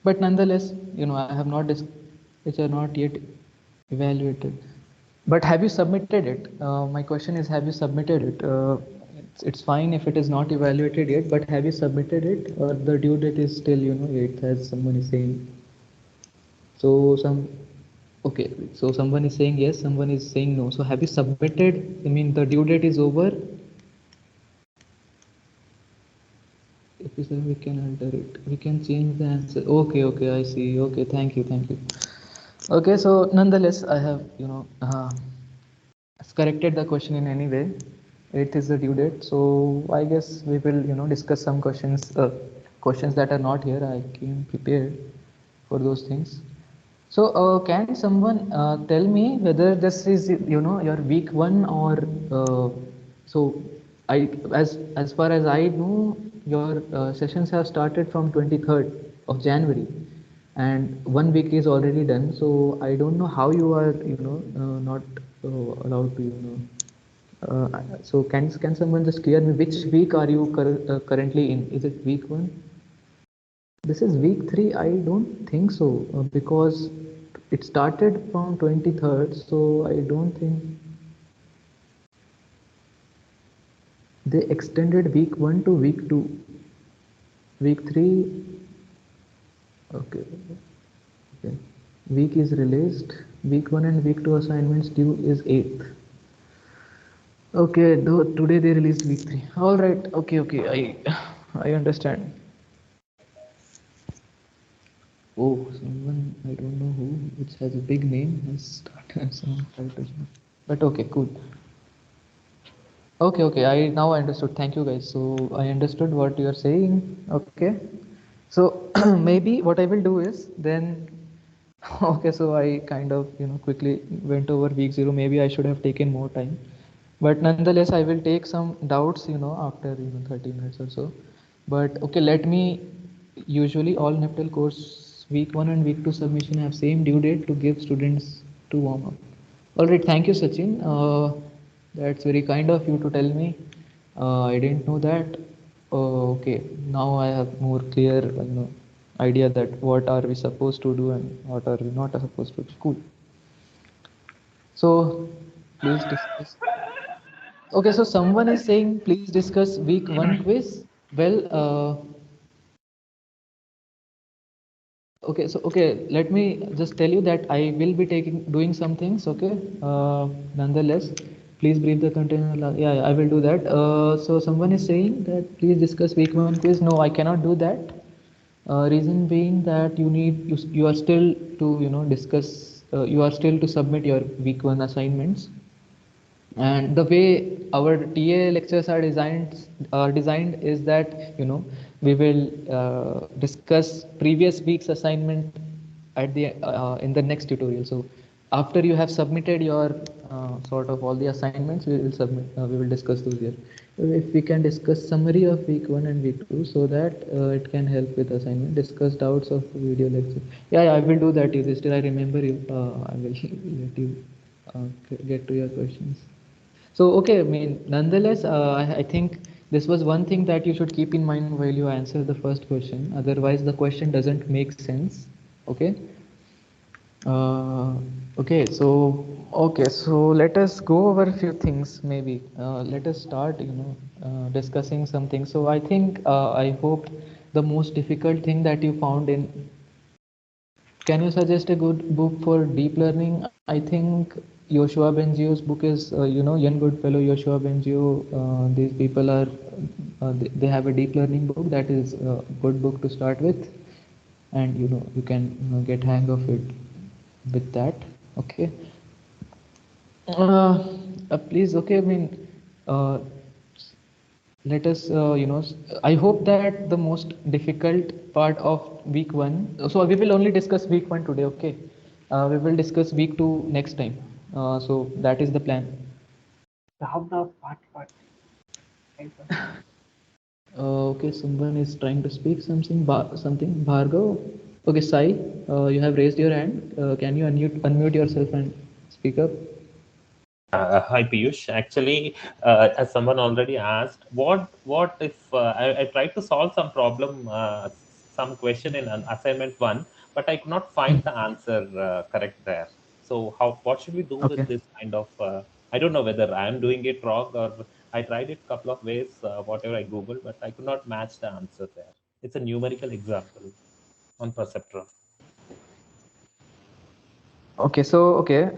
but nonetheless, I have not which are not yet evaluated. But have you submitted it? My question is, have you submitted it? It's fine if it is not evaluated yet, but have you submitted it, or the due date is still 8th, as someone is saying? So okay, so someone is saying yes, someone is saying no. So have you submitted? I mean, the due date is over. If you say we can alter it, we can change the answer. Okay, I see. Okay, thank you. Okay, so nonetheless, I have corrected the question in any way. 8th is the due date, so I guess we will discuss some questions that are not here. I came prepared for those things. So can someone tell me whether this is your week one, or so I as far as I know, your sessions have started from 23rd of January, and 1 week is already done. So I don't know how you are not allowed to so can someone just clear me which week are you currently in? Is it week one? This is week 3. I don't think so, because it started from 23rd, so I don't think they extended week 1 to week 2. Week 3, okay. Week is released. Week 1 and week 2 assignments due is 8th. Okay, today they released week 3. All right. Okay. I understand. Oh, someone I don't know who, which has a big name, has started some title. But okay, cool. Okay, I now understood. Thank you guys. So I understood what you are saying. Okay. So maybe what I will do is then okay, so I kind of quickly went over week 0. Maybe I should have taken more time. But nonetheless I will take some doubts after 30 minutes or so. But okay, let me usually all NPTEL course week 1 and week 2 submission have same due date to give students to warm up. All right, thank you, Sachin. That's very kind of you to tell me. I didn't know that. Okay, now I have more clear, idea that what are we supposed to do and what are we not supposed to do. Cool. So, please discuss. Okay, so someone is saying please discuss week 1 quiz. Well, okay, let me just tell you that I will be doing some things. Okay, nonetheless, please brief the container. Yeah, I will do that. So someone is saying that please discuss week 1 quiz. No, I cannot do that. Reason being that you are still to discuss. You are still to submit your week 1 assignments, and the way our TA lectures are designed is that we will discuss previous week's assignment at the in the next tutorial. So after you have submitted your sort of all the assignments, we will discuss those here. If we can discuss summary of week 1 and week 2 so that it can help with assignment, discuss doubts of video lecture. Yeah, I will do that. Still I remember you. I will let you get to your questions. So, okay, I mean, nonetheless, I think this was one thing that you should keep in mind while you answer the first question. Otherwise, the question doesn't make sense. Okay. Uh, okay, so let us go over a few things. Maybe let us start, discussing some things. So, I think I hope the most difficult thing that you found in. Can you suggest a good book for deep learning? I think Yoshua Bengio's book is, Young Goodfellow, Yoshua Bengio. These people are, they have a deep learning book that is a good book to start with, and you can get hang of it with that. Okay. Please, okay. I mean, uh, let us I hope that the most difficult part of week 1, so we will only discuss week 1 today. Okay, we will discuss week 2 next time. So that is the plan. Okay, someone is trying to speak something. Bhargav. Okay, Sai, you have raised your hand. Can you unmute yourself and speak up? Hi Piyush. Actually, as someone already asked, what if I tried to solve some problem, some question in an assignment one, but I could not find the answer correct there. So what should we do with Okay. this kind of? I don't know whether I am doing it wrong or I tried it a couple of ways, whatever I googled, but I could not match the answer there. It's a numerical example on Perceptron. Okay, so okay.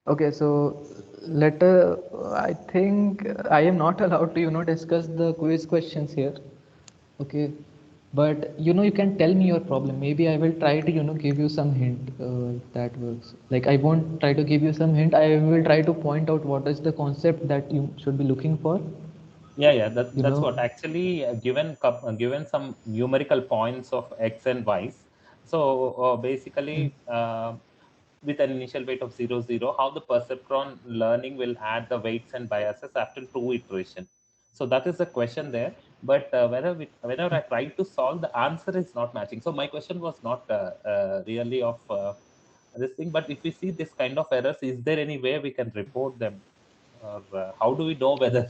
Okay, so I think I am not allowed to, discuss the quiz questions here. Okay, but you can tell me your problem. Maybe I will try to, give you some hint if that works. Like I won't try to give you some hint. I will try to point out what is the concept that you should be looking for. Yeah, You that's know. what actually given some numerical points of x and y's. So basically, with an initial weight of 0, 0, how the perceptron learning will add the weights and biases after 2 iteration. So that is the question there. But whenever I try to solve, the answer is not matching. So my question was not really of this thing. But if we see this kind of errors, is there any way we can report them, or how do we know whether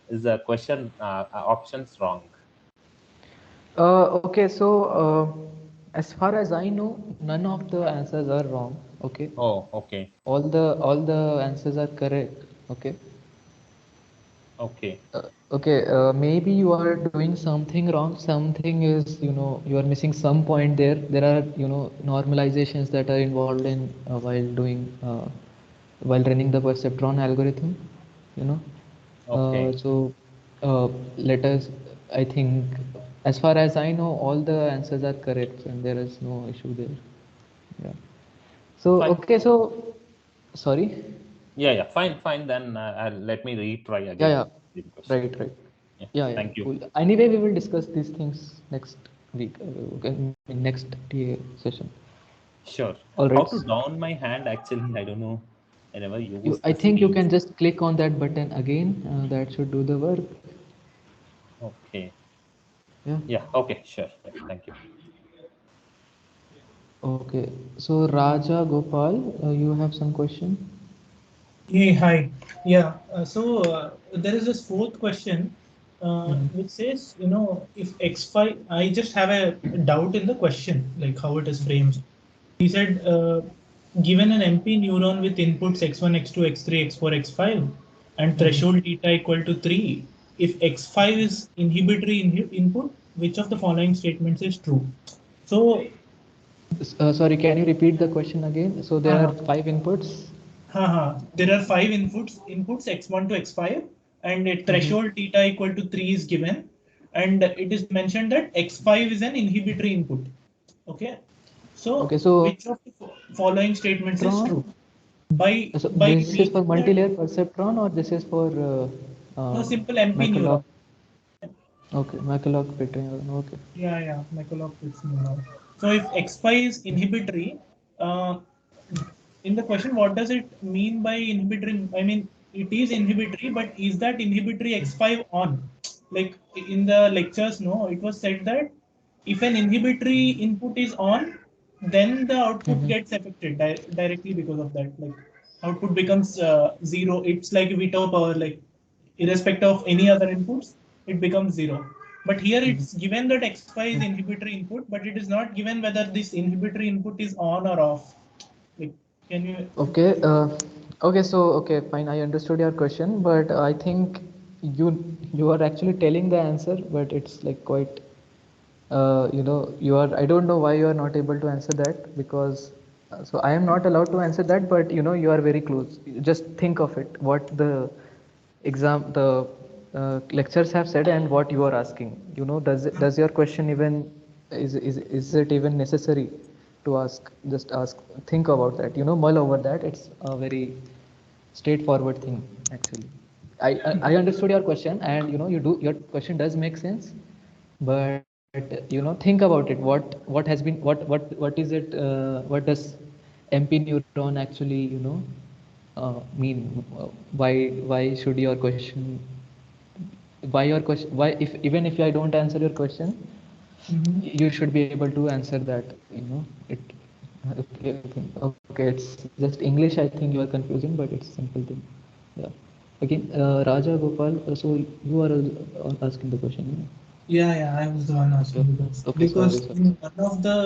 is the question options wrong? Okay, so as far as I know, none of the answers are wrong. Okay, Oh, okay, all the answers are correct. Okay. okay, Maybe you are doing something wrong. Something is, you are missing some point there. There are, normalizations that are involved in while running the perceptron algorithm. You know. okay. So let us. I think, as far as I know, all the answers are correct and there is no issue there. Yeah. So, Fine. okay, so, sorry. Yeah. Fine. Then let me retry Yeah, again. yeah. The question. Right. Yeah. Yeah, yeah. Thank you. Cool. Anyway, we will discuss these things next week, okay, in next TA session. Sure. All How right. to down my hand? Actually, I don't know. I never used I this think you feature. can just click on that button again. That should do the work. Okay. Yeah. Yeah. Okay. Sure. Yeah. Thank you. Okay. So Raja Gopal, you have some question? Hey, hi. Yeah. There is this fourth question, which says, if X5, I just have a doubt in the question, like how it is framed. He said, given an MP neuron with inputs x1, x2, x3, x4, x5, and threshold theta equal to 3, if x5 is inhibitory input, which of the following statements is true? So, Sorry, can you repeat the question again? So there are uh, 5 inputs. There are 5 inputs x1 to x5, and a Mhm. threshold theta equal to 3 is given, and it is mentioned that x5 is an inhibitory input. Okay, so Okay, so which of the following statements is Perceptron. true? By So by this is for meaning that multi-layer perceptron, or this is for no simple MP neuron. Mackalock? Okay, Mackalock Petri. Okay. Yeah, Macaulay neuron. So if x5 is inhibitory, uh, in the question, what does it mean by inhibitory? I mean, it is inhibitory, but is that inhibitory X5 on? Like in the lectures, no, it was said that if an inhibitory input is on, then the output gets affected directly because of that. Like output becomes zero. It's like veto power, like irrespective of any other inputs, it becomes zero. But here it's given that X5 is inhibitory input, but it is not given whether this inhibitory input is on or off. Like, can you? Okay, okay, fine. I understood your question, but I think you are actually telling the answer, but it's like quite you are. I don't know why you are not able to answer that, because so I am not allowed to answer that, but you are very close. Just think of it. What the lectures have said and what you are asking. Does your question even is it even necessary to ask? Just ask. Think about that. Mull over that. It's a very straightforward thing, actually. I understood your question, and your question does make sense, but think about it. What has been what is it? What does MP neuron actually mean? Why should your question? Why your question? Why, if even if I don't answer your question, Mhm. you should be able to answer that. It. Okay. It's just English. I think you are confusing, but it's simple thing. Yeah. Again, Raja Gopal. So you are asking the question. Yeah, I was the one Okay. asking because Okay. Sorry. Sorry. in one of the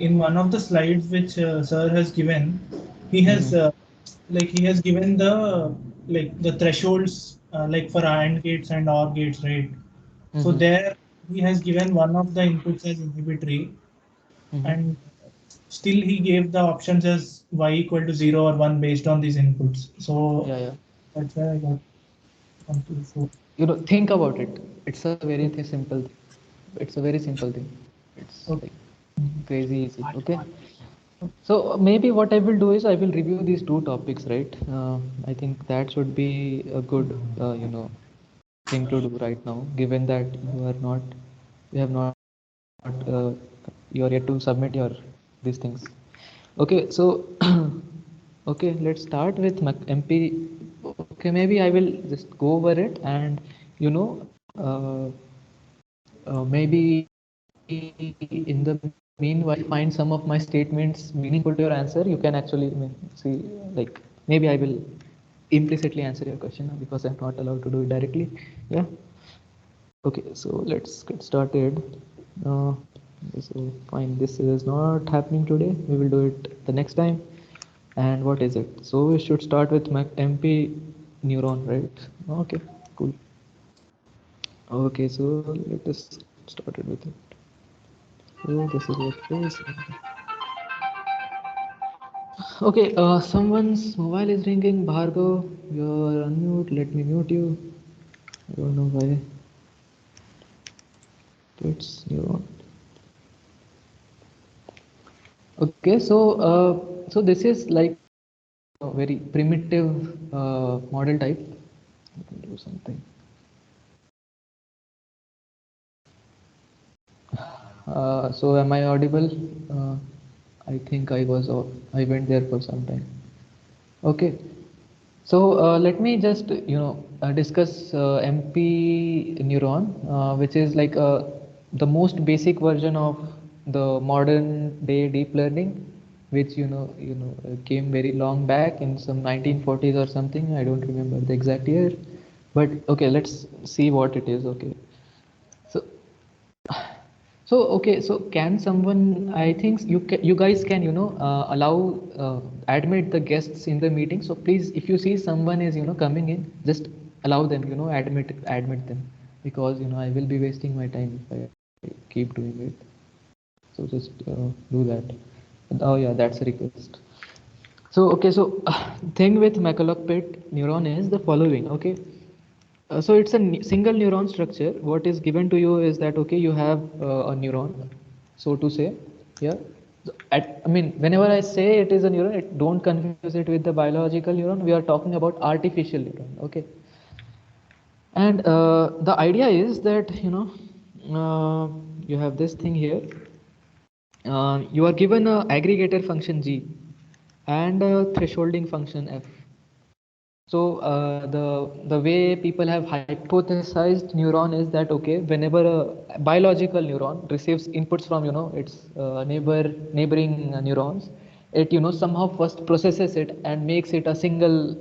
in one of the slides which sir has given, he has he has given the the thresholds like for AND gates and OR gates, right? So there he has given one of the inputs as inhibitory, and still he gave the options as y equal to 0 or 1 based on these inputs. So Yeah. that's why I got confused. So, Think about it. It's a very simple thing. It's a very simple thing. It's okay. like crazy easy. Okay. So maybe what I will do is I will review these 2 topics, right? I think that should be a good thing to do right now, given that you have not you are yet to submit your these things. Okay, so okay, let's start with MP. Okay, maybe I will just go over it, and you know maybe in the meanwhile, if you find some of my statements meaningful to your answer, you can actually see, like, maybe I will implicitly answer your question because I'm not allowed to do it directly. Yeah. Okay, so let's get started. Uh, so fine, this is not happening today. We will do it the next time. And what is it? So we should start with MP neuron, right? Okay, cool. Okay, so let us get started with it. So this is what it is. Okay, someone's mobile is ringing. Bhargav, you're unmute. Let me mute you. I don't know why. It's neuron. Okay, so this is like a very primitive model type. Let me do something. So am I audible? I think I went there for some time. Okay. So let me just discuss MP neuron, which is like the most basic version of the modern day deep learning, which came very long back in some 1940s or something. I don't remember the exact year, but okay, let's see what it is. Okay, so okay, so can someone? I think you guys can allow admit the guests in the meeting. So please, if you see someone is coming in, just allow them admit them, because I will be wasting my time if I keep doing it. So just do that. Oh yeah, that's a request. So okay, so thing with McCulloch-Pitt neuron is the following. Okay, so it's a single neuron structure. What is given to you is that okay, you have a neuron, so to say. Yeah. So I mean, whenever I say it is a neuron, don't confuse it with the biological neuron. We are talking about artificial neuron. Okay. And the idea is that you have this thing here. You are given a aggregator function G and a thresholding function F. So the way people have hypothesized neuron is that okay, whenever a biological neuron receives inputs from its neighboring neurons, it somehow first processes it and makes it a single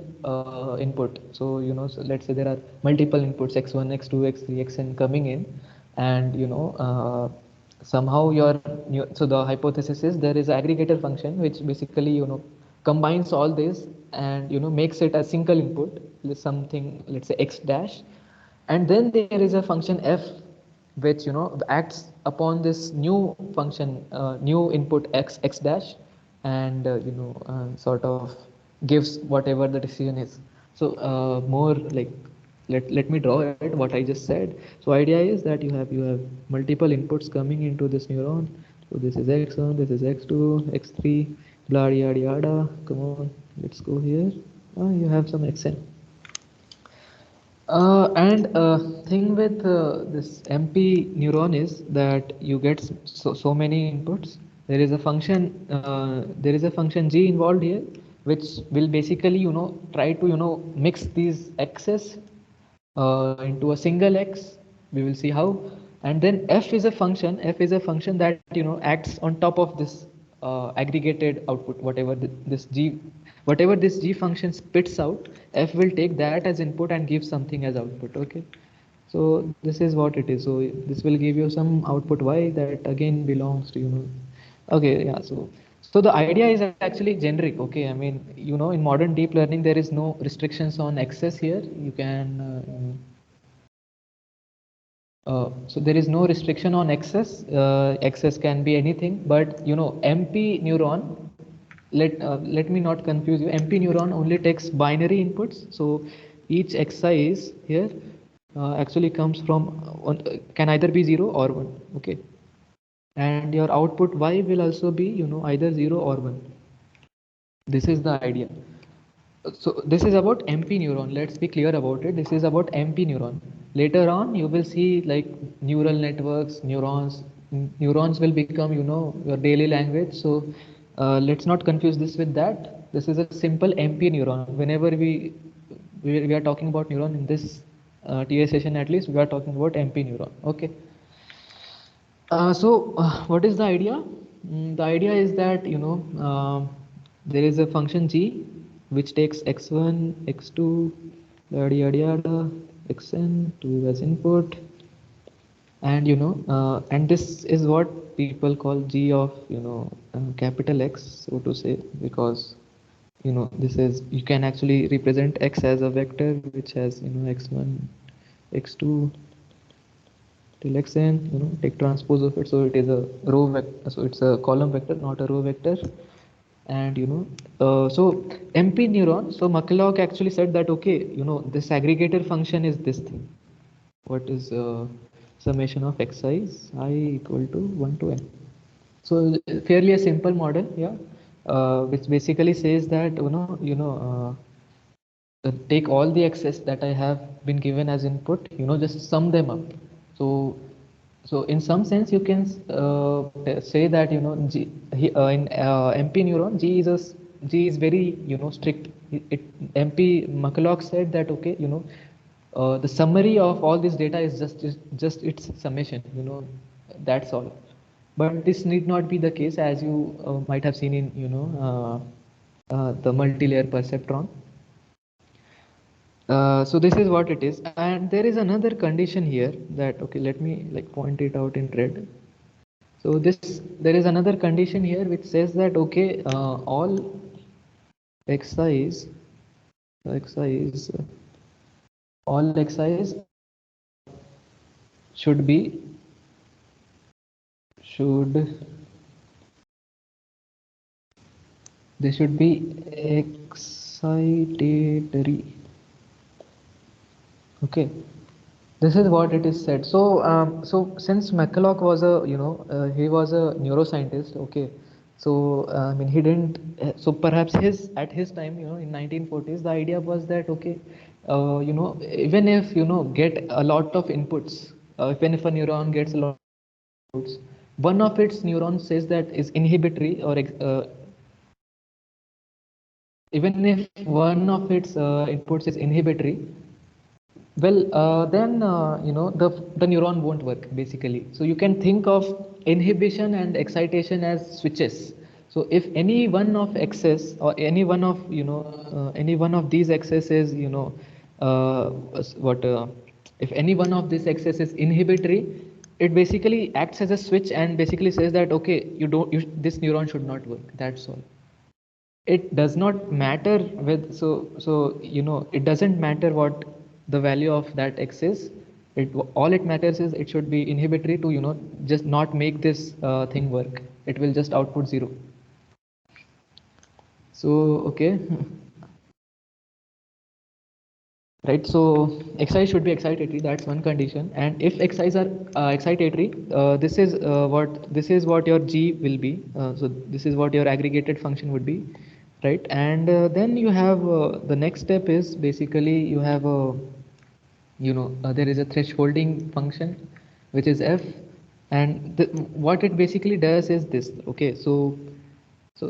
input. So so let's say there are multiple inputs x1, x2, x3, xn coming in, and somehow so the hypothesis is there is aggregator function which basically combines all this and makes it a single input, something, let's say x dash, and then there is a function f which acts upon this new function, new input x dash, and sort of gives whatever the decision is. So more like, let me draw it what I just said. So idea is that you have multiple inputs coming into this neuron. So this is x1, this is x2, x3, blah yada yada. Come on, let's go here. You have some xn. And thing with this MP neuron is that you get so many inputs. There is a function G involved here, which will basically try to mix these x's into a single x. We will see how. And then f is a function. F is a function that acts on top of this aggregated output, whatever this g function spits out. F will take that as input and give something as output. Okay. So this is what it is. So this will give you some output y that again belongs to Okay, yeah. So the idea is actually generic. Okay, I mean in modern deep learning there is no restrictions on access here. You can so there is no restriction on access. Access can be anything, but MP neuron. Let me not confuse you. MP neuron only takes binary inputs. So each xi is here actually comes from can either be 0 or 1. Okay, and your output y will also be either 0 or 1. This is the idea. So this is about MP neuron. Let's be clear about it. This is about MP neuron. Later on, you will see like neural networks, neurons. Neurons will become your daily language. So let's not confuse this with that. This is a simple MP neuron. Whenever we are talking about neuron in this TA session, at least we are talking about MP neuron. Okay. What is the idea? The idea is that there is a function g which takes x1, x2, yada yada yada, xn to as input, and and this is what people call g of capital X, so to say, because this is, you can actually represent x as a vector which has x1, x2 till xn, take transpose of it, so it is a row vector, so it's a column vector, not a row vector. And so MP neuron, so McCulloch actually said that okay, this aggregator function is this thing, what is summation of xi is I equal to 1 to n. So fairly a simple model, yeah, which basically says that take all the access that I have been given as input, just sum them up. So in some sense, you can say that in MP neuron, G is very strict. MP McCulloch said that okay, the summary of all this data is just its summation. That's all. But this need not be the case, as you might have seen in the multi-layer perceptron. So this is what it is, and there is another condition here that okay, let me like point it out in red. So there is another condition here which says that okay, all xis all xis should be they should be excitatory. Okay, this is what it is said. So since McCulloch was he was a neuroscientist. Okay, so I mean he didn't. So perhaps at his time, in 1940s, the idea was that okay, even if get a lot of inputs, even if a neuron gets a lot of inputs, one of its neurons says that is inhibitory or even if one of its inputs is inhibitory, well, then the neuron won't work basically. So you can think of inhibition and excitation as switches. So if any one of excess or any one of any one of these excesses what if any one of these excess is inhibitory, it basically acts as a switch and basically says that okay, this neuron should not work. That's all. It does not matter with it doesn't matter what the value of that x is. All it matters is it should be inhibitory to just not make this thing work. It will just output 0. So okay. Right, so xi should be excitatory. That's one condition, and if xi's are excitatory, this is what your g will be. So this is what your aggregated function would be, right? And then you have the next step is basically you have a there is a thresholding function which is f, and what it basically does is this. Okay, so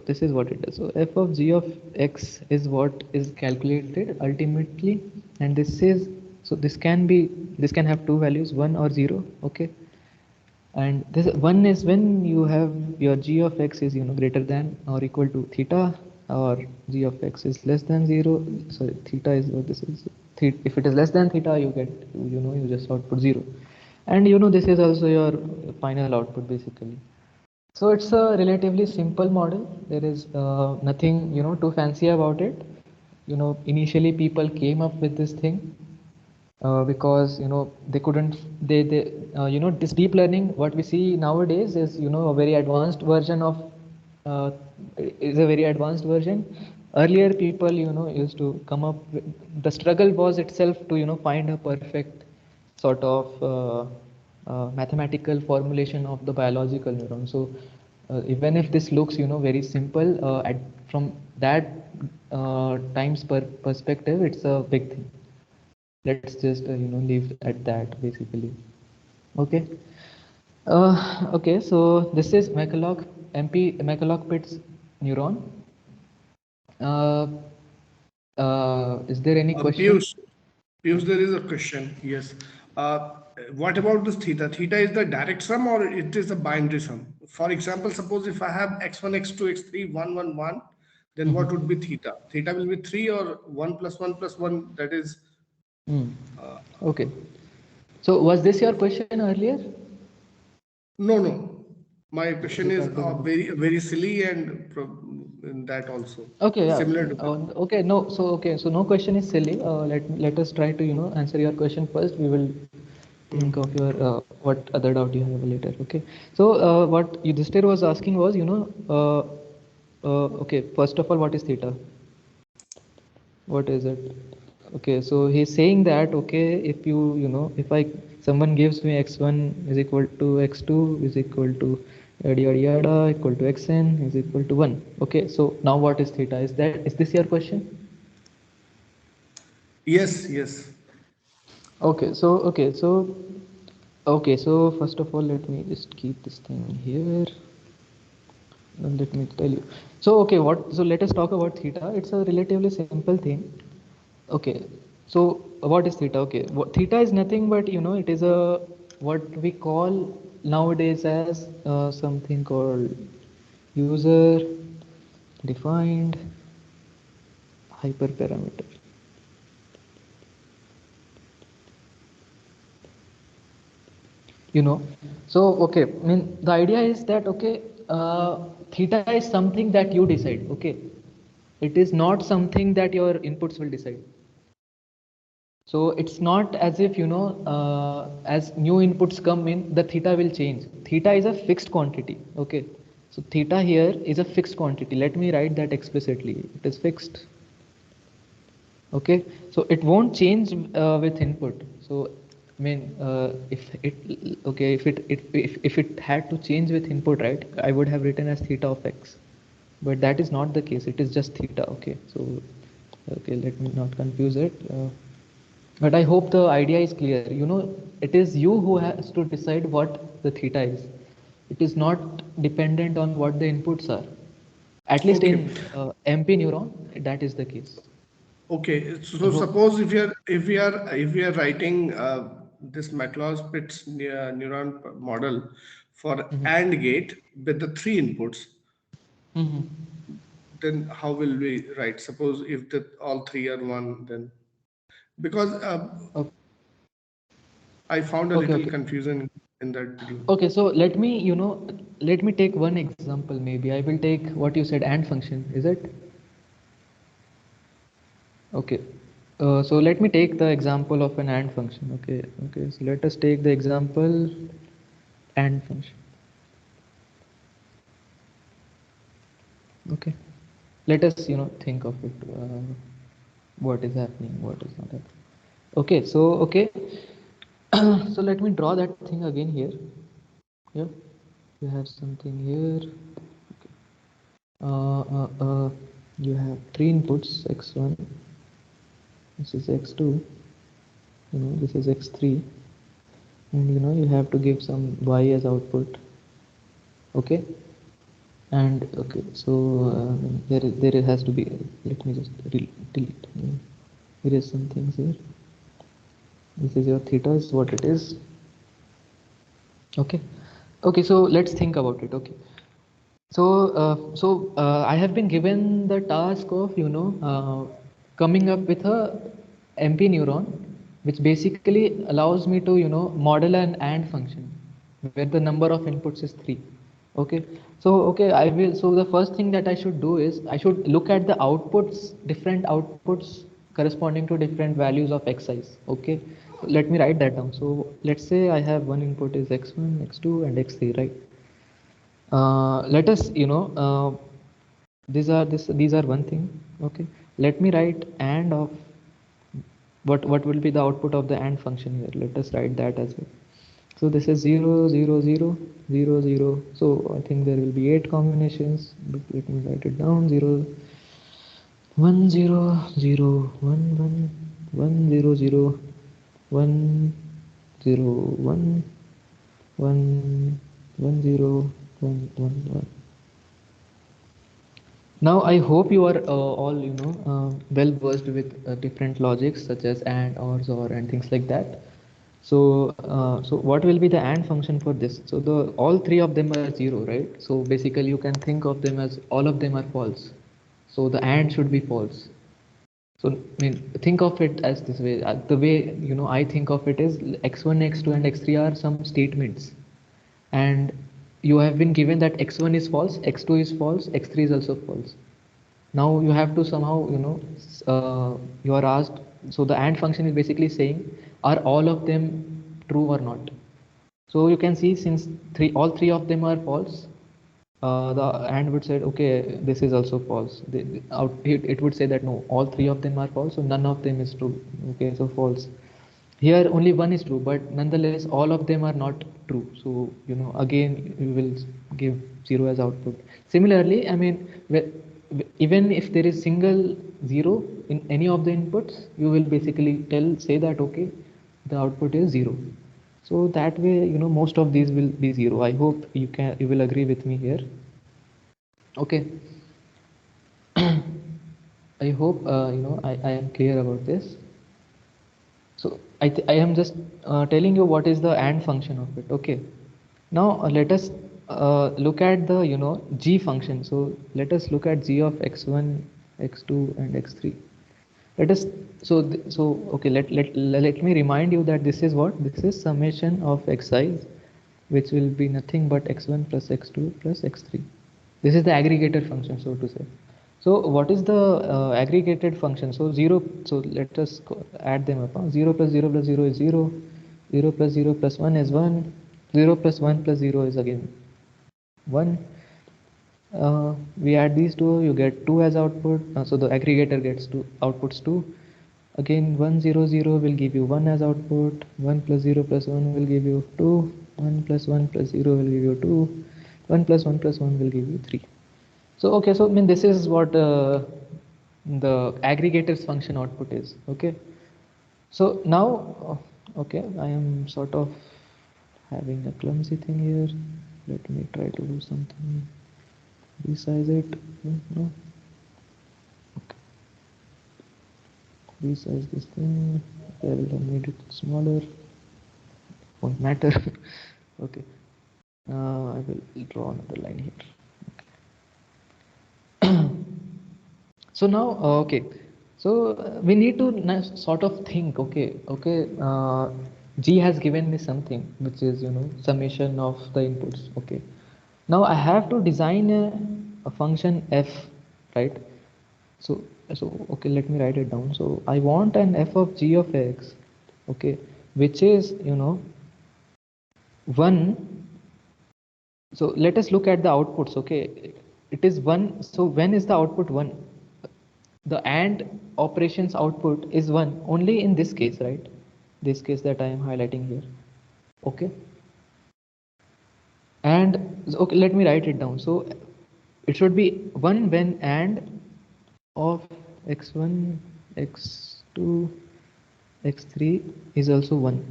this is what it does. So f of g of x is what is calculated ultimately, and this is this can have two values, 1 or 0. Okay, and this one is when you have your g of x is greater than or equal to theta, or g of x is less than 0. Sorry, theta is what this is. If it is less than theta, you get you just output 0, and this is also your final output basically. So it's a relatively simple model. There is nothing too fancy about it. Initially people came up with this thing because they couldn't this deep learning what we see nowadays is a very advanced version of is a very advanced version. Earlier people used to come up with, the struggle was itself to find a perfect sort of mathematical formulation of the biological neuron. So even if this looks very simple, from that times perspective, it's a big thing. Let's just leave at that basically. Okay. Okay, so this is McCulloch-Pitts neuron. Is there any question? Piyush, there is a question. Yes. What about this theta? Theta is the direct sum or it is a binary sum? For example, suppose if I have x1, x2, x3, 1, 1, 1, then what would be theta? Theta will be 3 or 1 plus 1 plus 1, that is. Okay. So was this your question earlier? No. My question is very silly and that also. Okay, yeah. Similar to Okay, no. So no question is silly. Let us try to answer your question first. We will think of your what other doubt you have later. Okay. So what Yudhishthir was asking was okay. First of all, what is theta? What is it? Okay, so he's saying that okay, if if I someone gives me x1 is equal to x2 is equal to yada yada yada equal to xn is equal to 1. Okay, so now what is theta? Is this your question? Yes, yes. Okay, so first of all, let me just keep this thing here. And let me tell you. So okay, so let us talk about theta. It's a relatively simple thing. Okay, so what is theta? Okay, theta is nothing but it is a what we call nowadays as something called user defined hyperparameter. So okay, I mean the idea is that okay, theta is something that you decide. Okay, it is not something that your inputs will decide. So it's not as if as new inputs come in, the theta will change. Theta is a fixed quantity. Okay, so theta here is a fixed quantity. Let me write that explicitly. It is fixed. Okay, so it won't change with input. So I mean if it okay if it had to change with input, right, I would have written as theta of x, but that is not the case. It is just theta. Okay, so okay, let me not confuse it, but I hope the idea is clear. It is you who has to decide what the theta is. It is not dependent on what the inputs are, at least in Okay. MP neuron. That is the case. Okay. I So hope. suppose if we are writing this McLaur's-Pitts neuron model for AND gate with the three inputs, Mhm. then how will we write? Suppose if the all three are one, then because Okay. I found a Okay, little okay. confusion in that video. Okay, so let me take one example. Maybe I will take what you said, AND function, is it? Okay. So let me take the example of an AND function. Okay, okay. So let us take the example AND function. Okay. Let us think of it. What is happening? What is not happening? Okay. So okay. So let me draw that thing again here. Yeah. You have something here. Uh, uh, uh, you have three inputs, x1, this is x2, this is x3, and you have to give some y as output. Okay, and okay, so there has to be. Let me just delete. Here is some things here. This is your theta is what it is. Okay, okay. So let's think about it. Okay. So I have been given the task of coming up with a MP neuron, which basically allows me to model an AND function where the number of inputs is 3. Okay, so okay, I will. So the first thing that I should do is I should look at the outputs, different outputs corresponding to different values of x size. Okay, so let me write that down. So let's say I have one input is x1, x2, and x3, right? Let us these are one thing. Okay, let me write and of what will be the output of the AND function here. Let us write that as well. So this is 0 0 0 0 0. So I think there will be 8 combinations, but let me write it down. 0 1 0 0 1 1 1 0 0 1 0 1 1 1 0 1 1 1. Now I hope you are all well versed with different logics such as AND, OR, and things like that. So what will be the AND function for this? So the all three of them are 0, right? So basically you can think of them as all of them are false. So the AND should be false. So I mean think of it as this way. The way I think of it is x1, x2, and x3 are some statements, and you have been given that x1 is false, x2 is false, x3 is also false. Now you have to somehow you are asked. So the AND function is basically saying, are all of them true or not? So you can see, since all three of them are false, the AND would say, okay, this is also false. It would say that no, all three of them are false, so none of them is true. Okay, so false. here only one is true, but nonetheless all of them are not true. So again we will give 0 as output. Similarly, I mean, even if there is single 0 in any of the inputs, you will basically say that okay, the output is 0. So that way most of these will be 0. I hope you will agree with me here. Okay. I hope I am clear about this. So I am just telling you what is the AND function of it. Okay. Now let us look at the G function. So let us look at G of x1, x2, and x3. Let us okay. Let me remind you that this is what, this is summation of xi's, which will be nothing but x1 plus x2 plus x3. This is the aggregator function, so to say. So what is the aggregated function? So 0, so let us add them up. 0 plus 0 plus 0 is 0, 0 plus 0 plus 1 is 1, 0 plus 1 plus 0 is again 1. We add these two, you get 2 as output. So the aggregator gets 2 outputs 2. Again 1 0 0 will give you 1 as output. 1 plus 0 plus 1 will give you 2. 1 plus 1 plus 0 will give you 2. 1 plus 1 plus 1 will give you 3. So okay, so I mean this is what the aggregator's function output is. Okay. So now okay, I am sort of having a clumsy thing here. Let me try to do something. Resize it. No. Okay. Resize this thing. I will have made it smaller. Won't matter. Okay. I will draw another line here. Okay. So now okay. So we need to sort of think. Okay. G has given me something which is summation of the inputs. Okay. Now I have to design a function f, right? So okay, let me write it down. So I want an f of g of x, okay, which is 1. So let us look at the outputs. Okay, it is 1. So when is the output 1? The AND operations output is 1 only in this case, right? This case that I am highlighting here. Okay. And okay, let me write it down. So it should be 1 when AND of x1, x2, x3 is also 1,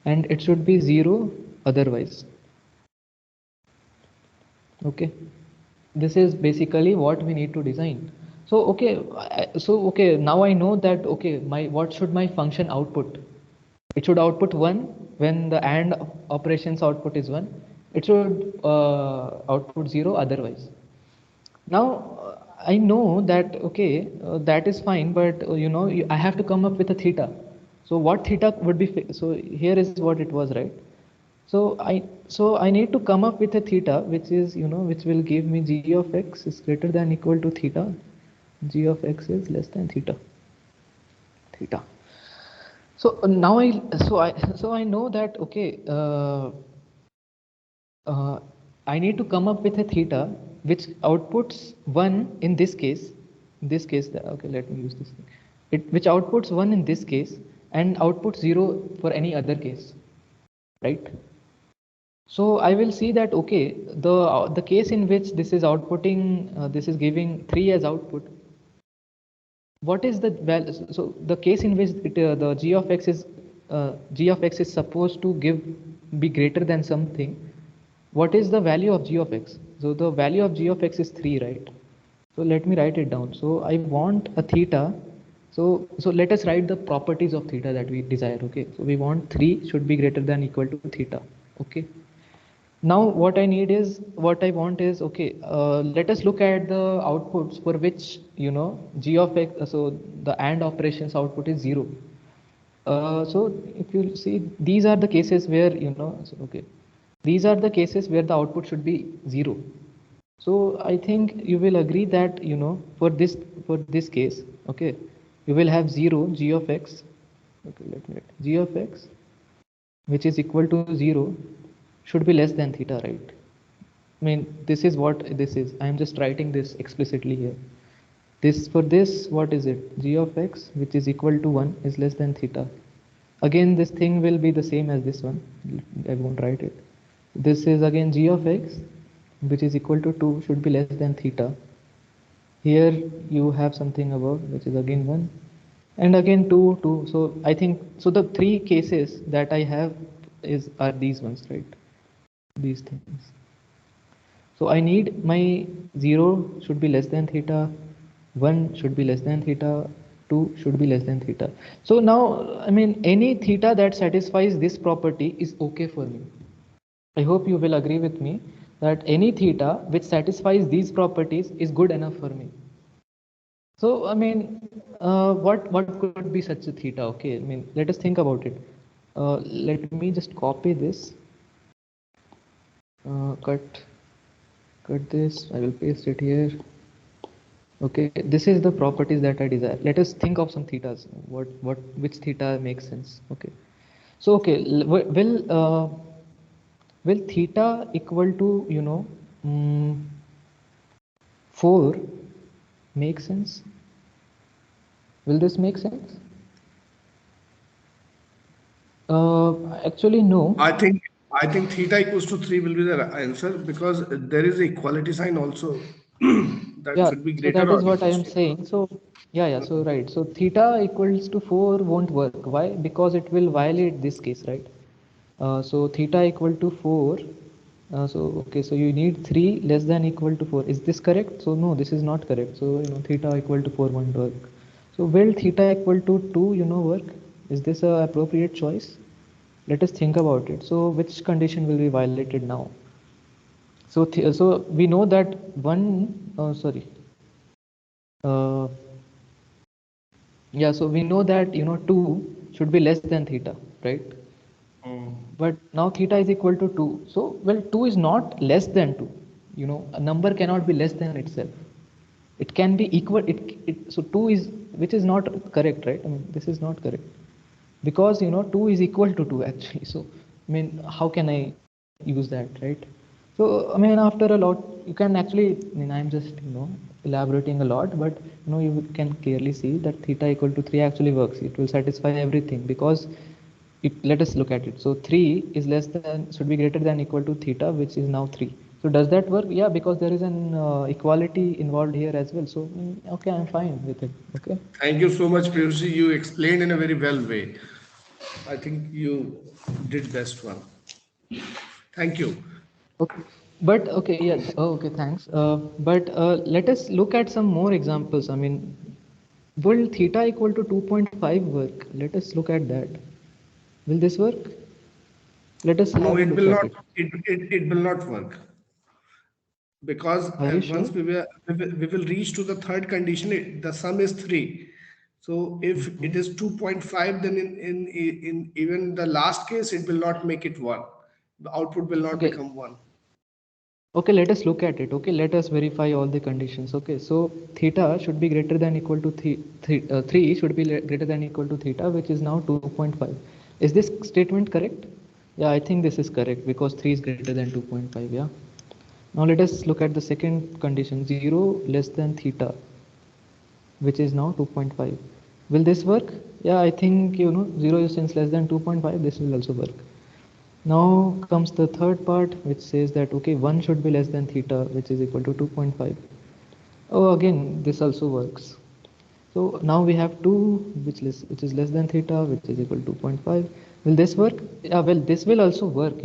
and it should be 0 otherwise. Okay, this is basically what we need to design. So okay, now I know that okay, what should my function output? It should output 1 when the AND operations output is 1. It should output 0 otherwise. Now I know that okay, that is fine, but I have to come up with a theta. So what theta would be? So here is what it was, right? So I need to come up with a theta which is which will give me g of x is greater than equal to theta, g of x is less than theta. So now I know that okay, I need to come up with a theta which outputs 1 in this case. In this case, okay, let me use this thing. Which outputs 1 in this case and outputs 0 for any other case, right? So I will see that okay, the case in which this is outputting, this is giving 3 as output. What is the value? So the case in which the g of x is supposed to be greater than something. What is the value of g of x? So the value of g of x is 3, right? So let me write it down. So I want a theta. So let us write the properties of theta that we desire. Okay. So we want 3 should be greater than equal to theta. Okay. Now what I want is okay. Let us look at the outputs for which g of x. So the AND operations output is 0. So if you see, these are the cases where so, okay. These are the cases where the output should be 0. So I think you will agree that for this case, okay, you will have 0 g of x. Okay, let me write g of x, which is equal to 0, should be less than theta, right? I mean, this is what this is. I am just writing this explicitly here. This what is it? G of x, which is equal to 1, is less than theta. Again, this thing will be the same as this one. I won't write it. This is again g of x, which is equal to 2, should be less than theta. Here you have something above, which is again 1. And again 2, 2. So I think, so the three cases that I have are these ones, right? These things. So I need my 0 should be less than theta, 1 should be less than theta, 2 should be less than theta. So now, I mean, any theta that satisfies this property is okay for me. I hope you will agree with me that any theta which satisfies these properties is good enough for me. So, I mean, what could be such a theta? Okay, I mean, let us think about it. Let me just copy this, cut this, I will paste it here. Okay, this is the properties that I desire. Let us think of some thetas. Which theta makes sense? Okay, so okay, will theta equal to 4 make sense? Will this make sense? Actually, no. I think theta equals to 3 will be the answer, because there is a equality sign also that Yeah, should be so greater that or is what I equals am to. saying. So yeah, so right. So theta equals to 4 won't work. Why? Because it will violate this case, right? So theta equal to 4. So okay, so you need 3 less than equal to 4. Is this correct? So no, this is not correct. So theta equal to 4 won't work. So will theta equal to 2 work? Is this a appropriate choice? Let us think about it. So which condition will be violated now? So so we know that uh, yeah, so we know that 2 should be less than theta, right? But now theta is equal to 2. So well, 2 is not less than 2. A number cannot be less than itself. It can be equal. So 2 is, which is not correct, right? I mean, this is not correct, because 2 is equal to 2 actually. So I mean, how can I use that, right? So I mean, after a lot, you can actually, I mean, I'm just elaborating a lot, but you can clearly see that theta equal to 3 actually works. It will satisfy everything, because let us look at it. So 3 is less than, should be greater than equal to theta, which is now 3. So does that work? Yeah, because there is an equality involved here as well. So okay, I'm fine with it. Okay. Thank you so much, Piyushi. You explained in a very well way. I think you did best one. Thank you. Okay. But okay, yeah. Okay, thanks. But let us look at some more examples. I mean, will theta equal to 2.5 work? Let us look at that. Will this work? Let us No, have a it look will at not. it. It will not work, because Are you sure? once we will reach to the third condition, the sum is 3. So if it is 2.5, then in even the last case, it will not make it 1. The output will not Okay. become 1. Okay, let us look at it. Okay, let us verify all the conditions. Okay, so theta should be greater than equal to 3 should be greater than equal to theta, which is now 2.5. Is this statement correct? Yeah, I think this is correct, because 3 is greater than 2.5. Yeah. Now let us look at the second condition, 0 less than theta, which is now 2.5. Will this work? Yeah, I think 0 is since less than 2.5, this will also work. Now comes the third part, which says that okay, 1 should be less than theta, which is equal to 2.5. Oh, again, this also works. So now we have 2, which is less than theta, which is equal to 2.5. Will this work? Yeah, well, this will also work,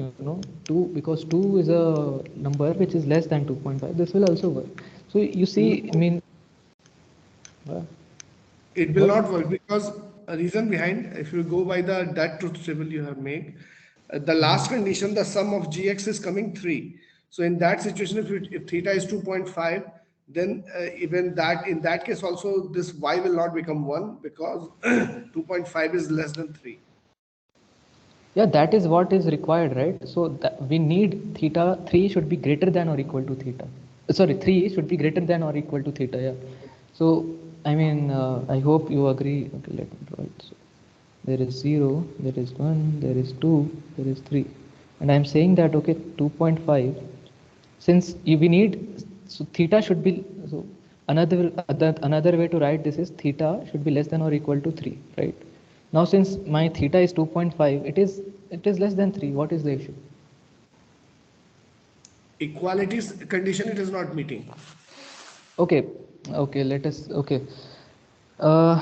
2, because 2 is a number which is less than 2.5. This will also work. So you see, I mean, It will what? not work, because a reason behind, if you go by that truth table you have made, the last condition, the sum of gx is coming 3. So in that situation, if theta is 2.5, then even that, in that case also, this y will not become 1, because 2.5 is less than 3. Yeah, that is what is required, right? So we need theta 3 should be greater than or equal to theta. Sorry, 3 should be greater than or equal to theta. Yeah. So I mean, I hope you agree. Okay, let me draw it. So there is 0, there is 1, there is 2, there is 3, and I'm saying that okay, 2.5. Since we need, so theta should be, so another way to write this is theta should be less than or equal to 3, right? Now since my theta is 2.5, it is less than 3. What is the issue? Equality condition it is not meeting. Okay, okay, let us, okay. Uh,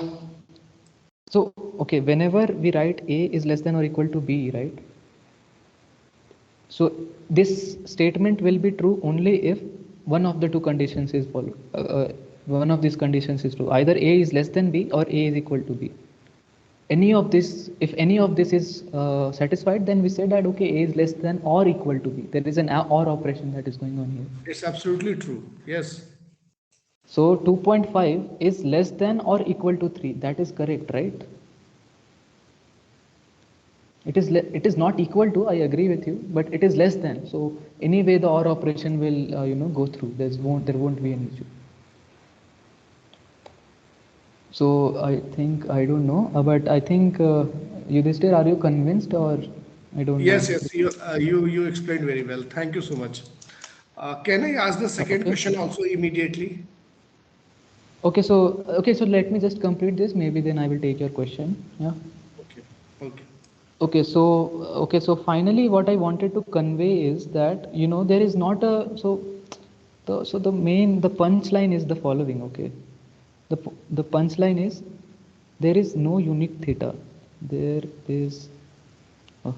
so, okay, whenever we write A is less than or equal to B, right? So this statement will be true only if one of the two conditions is followed. One of these conditions is true. Either A is less than B or A is equal to B. Any of this, if any of this is satisfied, then we say that okay, A is less than or equal to B. There is an or operation that is going on here. It's absolutely true. Yes. So 2.5 is less than or equal to 3. That is correct, right? It is not equal to, I agree with you, but it is less than. So anyway the or operation will go through. There won't be an issue. So I think, I don't know, but I think Yudhishthir, are you convinced, or I don't know? Yes, yes, you explained very well. Thank you so much. Can I ask the second Okay. question also immediately? Okay, so let me just complete this. Maybe then I will take your question. Yeah. Okay, okay. Okay, so finally what I wanted to convey is that there is not a the punchline is the following. Okay, the punchline is there is no unique theta. There is, oh,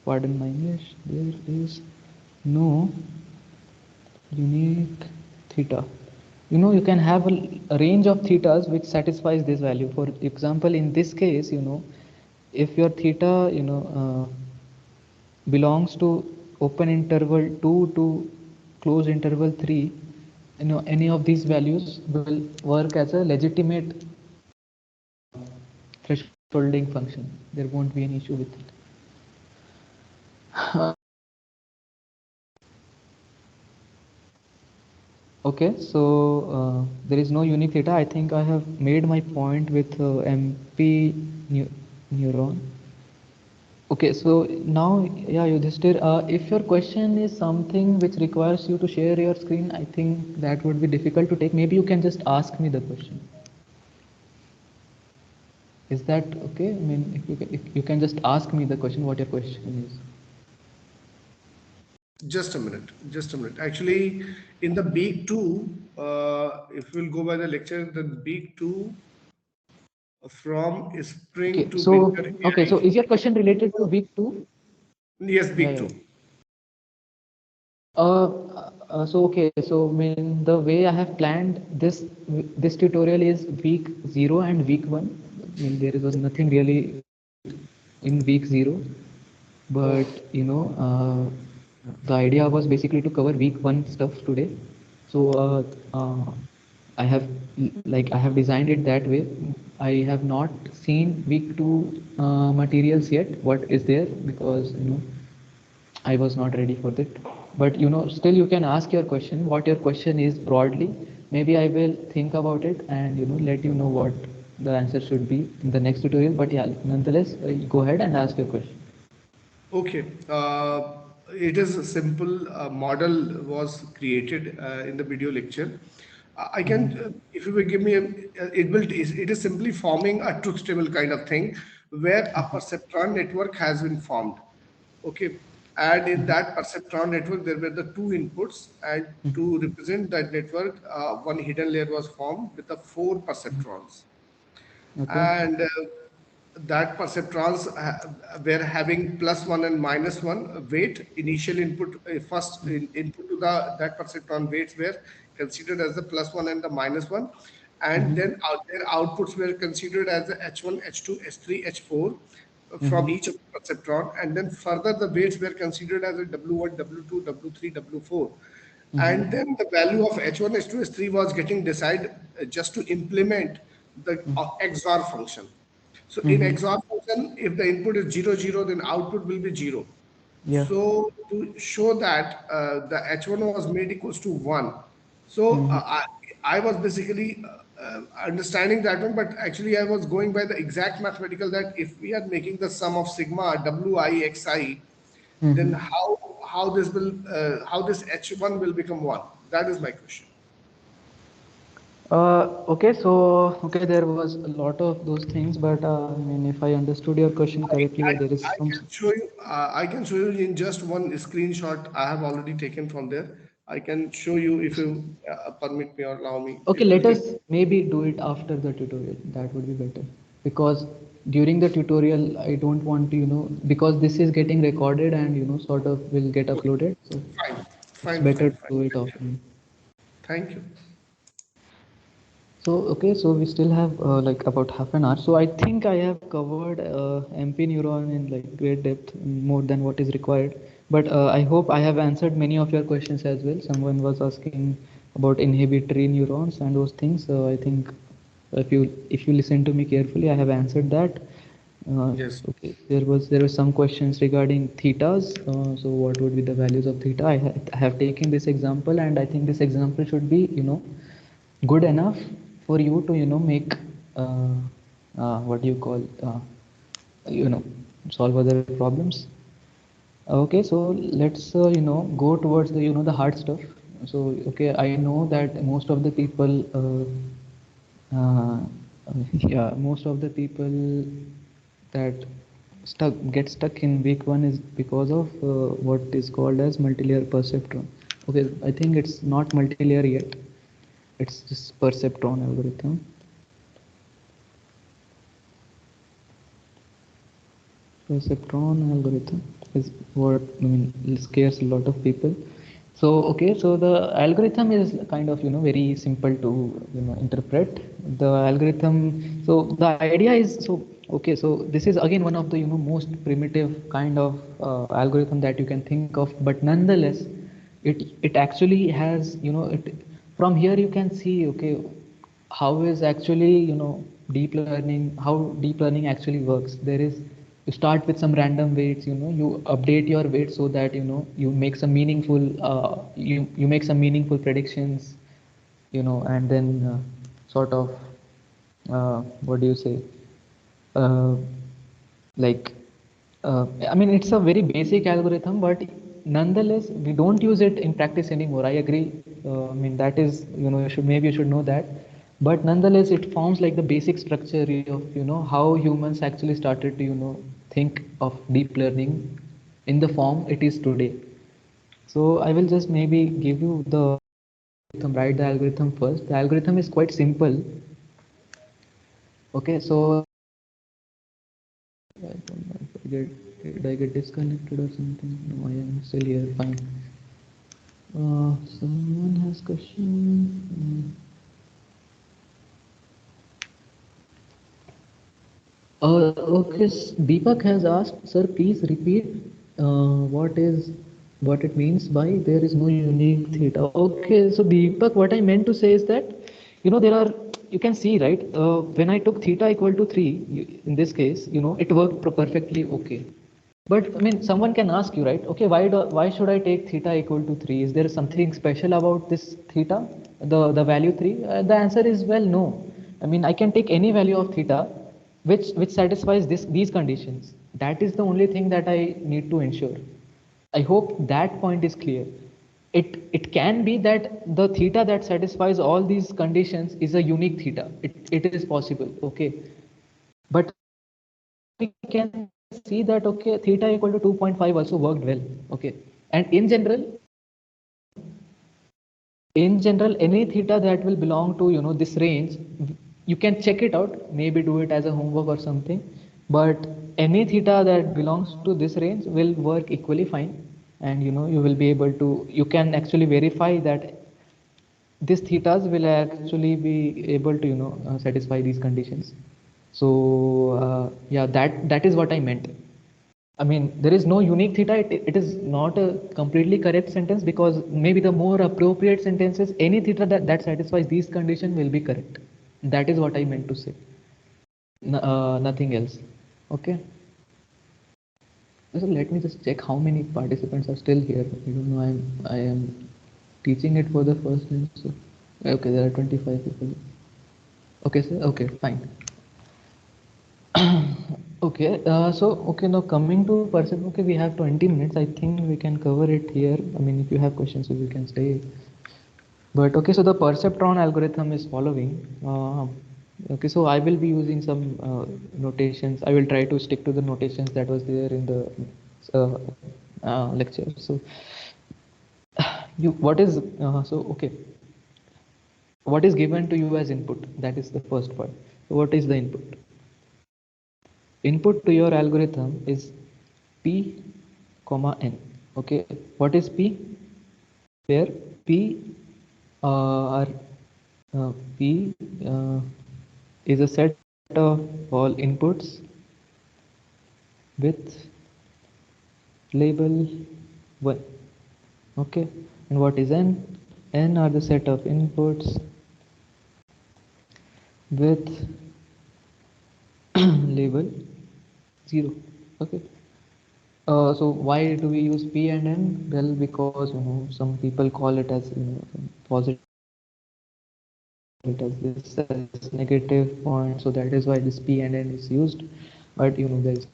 pardon my English, there is no unique theta. You can have a range of thetas which satisfies this value. For example, in this case, if your theta belongs to open interval 2 to close interval 3, any of these values will work as a legitimate thresholding function. There won't be an issue with it. Okay, so there is no unique theta. I think I have made my point with MP neuron. Okay, so now, yeah, Yudhishthir, if your question is something which requires you to share your screen, I think that would be difficult to take. Maybe you can just ask me the question. Is that okay? I mean, if you can just ask me the question, what your question is. Just a minute, just a minute. Actually, in the week 2, if we'll go by the lecture, the week 2 from spring Okay, to winter so AI. is your question related to week 2? Yes, Yeah, week yeah. 2. So I mean, the way I have planned this tutorial is week 0 and week 1. I mean, there was nothing really in week 0, but the idea was basically to cover week 1 stuff today. So I have I have designed it that way. I have not seen week 2 materials yet. What is there, because I was not ready for that. But still you can ask your question. What your question is broadly. Maybe I will think about it and let you know what the answer should be in the next tutorial. But yeah, nonetheless, go ahead and ask your question. Okay. It is a simple model was created in the video lecture. I can, if you will give me it is simply forming a truth table kind of thing where a perceptron network has been formed. Okay. And in that perceptron network, there were the two inputs, and to represent that network, one hidden layer was formed with the four perceptrons. Okay. And that perceptrons were having +1 and -1 weight. Initial input, first input to the that perceptron weights were considered as the +1 and the -1, and then their outputs were considered as the H1, H2, H3, H4 from each of the perceptron, and then further the weights were considered as a W1, W2, W3, W4. And then the value of H1, H2, H3 was getting decided just to implement the XOR function. So in XOR function, if the input is 0, 0, then output will be 0. Yeah. So to show that the H1 was made equals to 1. So I was basically understanding that one, but actually I was going by the exact mathematical that if we are making the sum of sigma Wi xi, then how this will how this H1 will become 1? That is my question. Okay, there was a lot of those things, but I mean, if I understood your question correctly, there is I some. can show you. I can show you in just one screenshot I have already taken from there. I can show you if you permit me or allow me. Okay, We let can. us maybe do it after the tutorial. That would be better because during the tutorial, I don't want to, because this is getting recorded and sort of will get Okay, uploaded. So fine, it's fine, better fine, to fine. do it Thank you. offline. Thank you. So, okay, so we still have like about half an hour. So I think I have covered MP neuron in like great depth, more than what is required. But I hope I have answered many of your questions as well. Someone was asking about inhibitory neurons and those things. So I think if you listen to me carefully, I have answered that. Yes. Okay, there were some questions regarding thetas. So what would be the values of theta? I have taken this example, and I think this example should be good enough for you to make what do you call you know solve other problems. Okay, so let's go towards the the hard stuff. So okay, I know that most of the people uh, yeah, most of the people that get stuck in week one is because of what is called as multilayer perceptron. Okay, I think it's not multilayer yet, it's just perceptron algorithm. Perceptron algorithm is what I mean scares a lot of people. So okay, so the algorithm is kind of very simple to interpret. The algorithm, so the idea is, so okay, so this is again one of the most primitive kind of algorithm that you can think of, but nonetheless it actually has it. From here you can see, okay, how is actually deep learning, how deep learning actually works. There is, you start with some random weights, you update your weights so that you make some meaningful you make some meaningful predictions, and then sort of what do you say, uh, like I mean, it's a very basic algorithm, but nonetheless we don't use it in practice anymore. I agree. I mean, that is, maybe you should know that, but nonetheless it forms like the basic structure of how humans actually started to think of deep learning in the form it is today. So I will just maybe give you the write the algorithm first. The algorithm is quite simple. Okay, so I don't know if did I get disconnected or something? No, I am still here. Fine. Someone has question. Okay, Deepak has asked, sir, please repeat what it means by there is no unique theta. Okay, so Deepak, what I meant to say is that there are, you can see, right, when I took theta equal to 3, in this case, it worked perfectly okay. But I mean, someone can ask you, right? Okay, why should I take theta equal to 3? Is there something special about this theta, the value 3? The answer is, well, no. I mean, I can take any value of theta which satisfies these conditions. That is the only thing that I need to ensure. I hope that point is clear. It can be that the theta that satisfies all these conditions is a unique theta. It is possible, okay. But we can see that, okay, theta equal to 2.5 also worked well, okay. And in general, any theta that will belong to this range, you can check it out, maybe do it as a homework or something. But any theta that belongs to this range will work equally fine, and you will be able to, you can actually verify that these thetas will actually be able to satisfy these conditions. So yeah, that is what I meant. I mean, there is no unique theta. It is not a completely correct sentence, because maybe the more appropriate sentence is any theta that satisfies these conditions will be correct. That is what I meant to say. Nothing else. Okay. So let me just check how many participants are still here. I don't know. I am teaching it for the first time. So okay, there are 25 people. Okay, sir. Okay, fine. Okay, so okay, now coming to person. Okay, we have 20 minutes. I think we can cover it here. I mean, if you have questions, so you can say. But okay, so the perceptron algorithm is following. Okay, so I will be using some notations. I will try to stick to the notations that was there in the lecture. So you what is so okay, what is given to you as input? That is the first part. So what is the input? Input to your algorithm is p comma n. Okay, what is p? Where p are p is a set of all inputs with label 1. Okay, and what is n? N are the set of inputs with label 0. Okay, so why do we use p and n? Well, because some people call it as positive, it as this as negative point, so that is why this p and n is used. But there is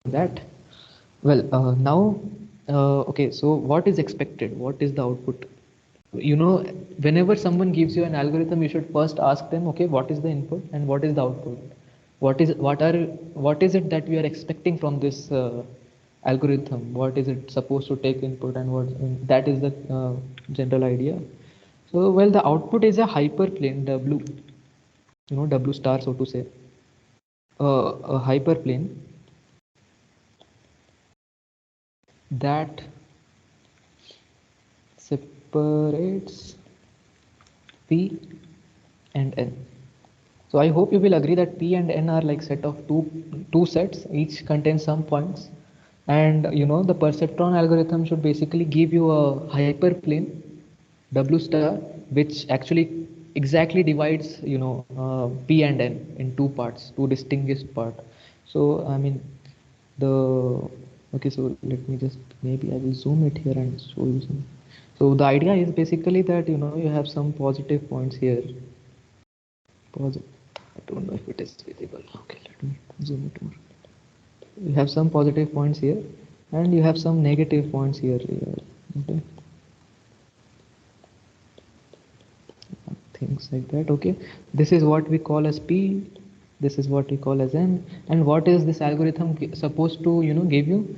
that. Well, now okay, so what is expected? What is the output? Whenever someone gives you an algorithm, you should first ask them, okay, what is the input and what is the output? What is it that we are expecting from this algorithm? What is it supposed to take input, and that is the general idea. So, well, the output is a hyperplane W, W star, so to say, a hyperplane that separates P and N. So I hope you will agree that P and N are like set of two sets, each contains some points. And the perceptron algorithm should basically give you a hyperplane W star, which actually exactly divides P and N in two parts, two distinguished part. So I mean the okay, so let me just, maybe I will zoom it here and show you some. So the idea is basically that you have some positive points here. I don't know if it is visible. Okay, let me zoom it more. You have some positive points here, and you have some negative points here. Okay, things like that. Okay, this is what we call as P. This is what we call as N. And what is this algorithm supposed to give you?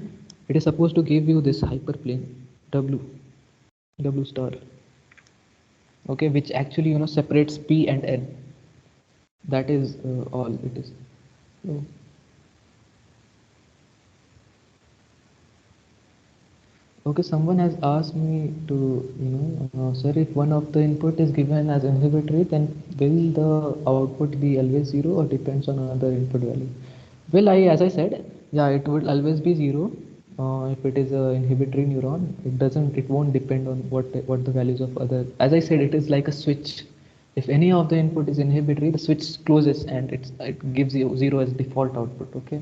It is supposed to give you this hyperplane W star. Okay, which actually separates P and N. That is all it is. So, okay, someone has asked me to, sir, if one of the input is given as inhibitory, then will the output be always 0 or depends on another input value? Well, as I said, yeah, it will always be 0. If it is a inhibitory neuron, it won't depend on what the values of other. As I said, it is like a switch. If any of the input is inhibitory, the switch closes and it gives you 0 as default output. Okay.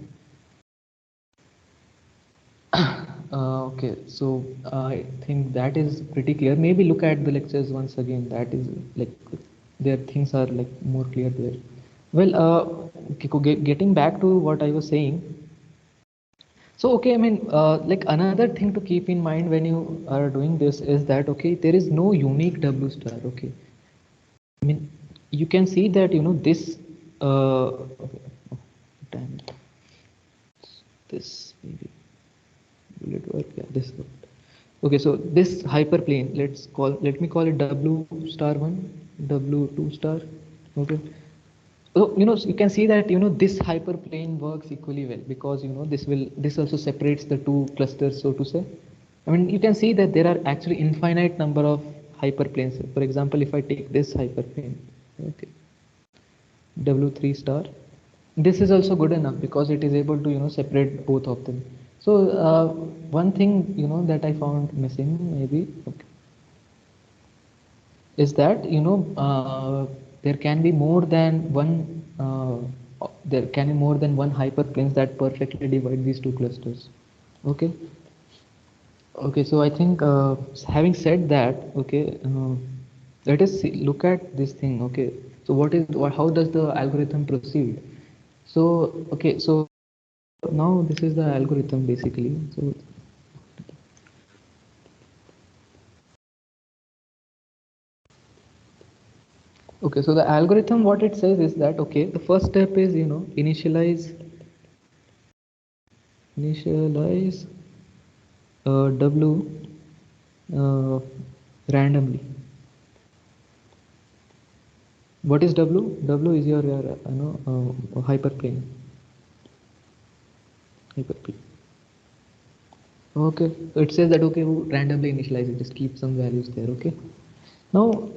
Okay, so I think that is pretty clear. Maybe look at the lectures once again. That is like their things are like more clear there. Well, okay, getting back to what I was saying. So okay, I mean, like another thing to keep in mind when you are doing this is that okay, there is no unique W star. Okay, I mean, you can see that this. Okay, oh, damn it. This maybe. Will it work? Yeah, this worked. Okay, so this hyperplane, let me call it W star 1, W2 star. Okay. So so you can see that this hyperplane works equally well, because this also separates the two clusters, so to say. I mean, you can see that there are actually infinite number of hyperplanes. For example, if I take this hyperplane, okay, W3 star, this is also good enough because it is able to separate both of them. So one thing that I found missing, maybe, okay, is that there can be more than one hyperplanes that perfectly divide these two clusters. Okay. Okay, so I think having said that, okay, let us look at this thing. Okay, so how does the algorithm proceed? So okay, so now this is the algorithm basically. So Okay, so the algorithm, what it says is that, okay, the first step is, initialize W randomly. What is W? W is your hyperplane. Okay, so it says that, okay, randomly initialize it, just keep some values there. Okay, now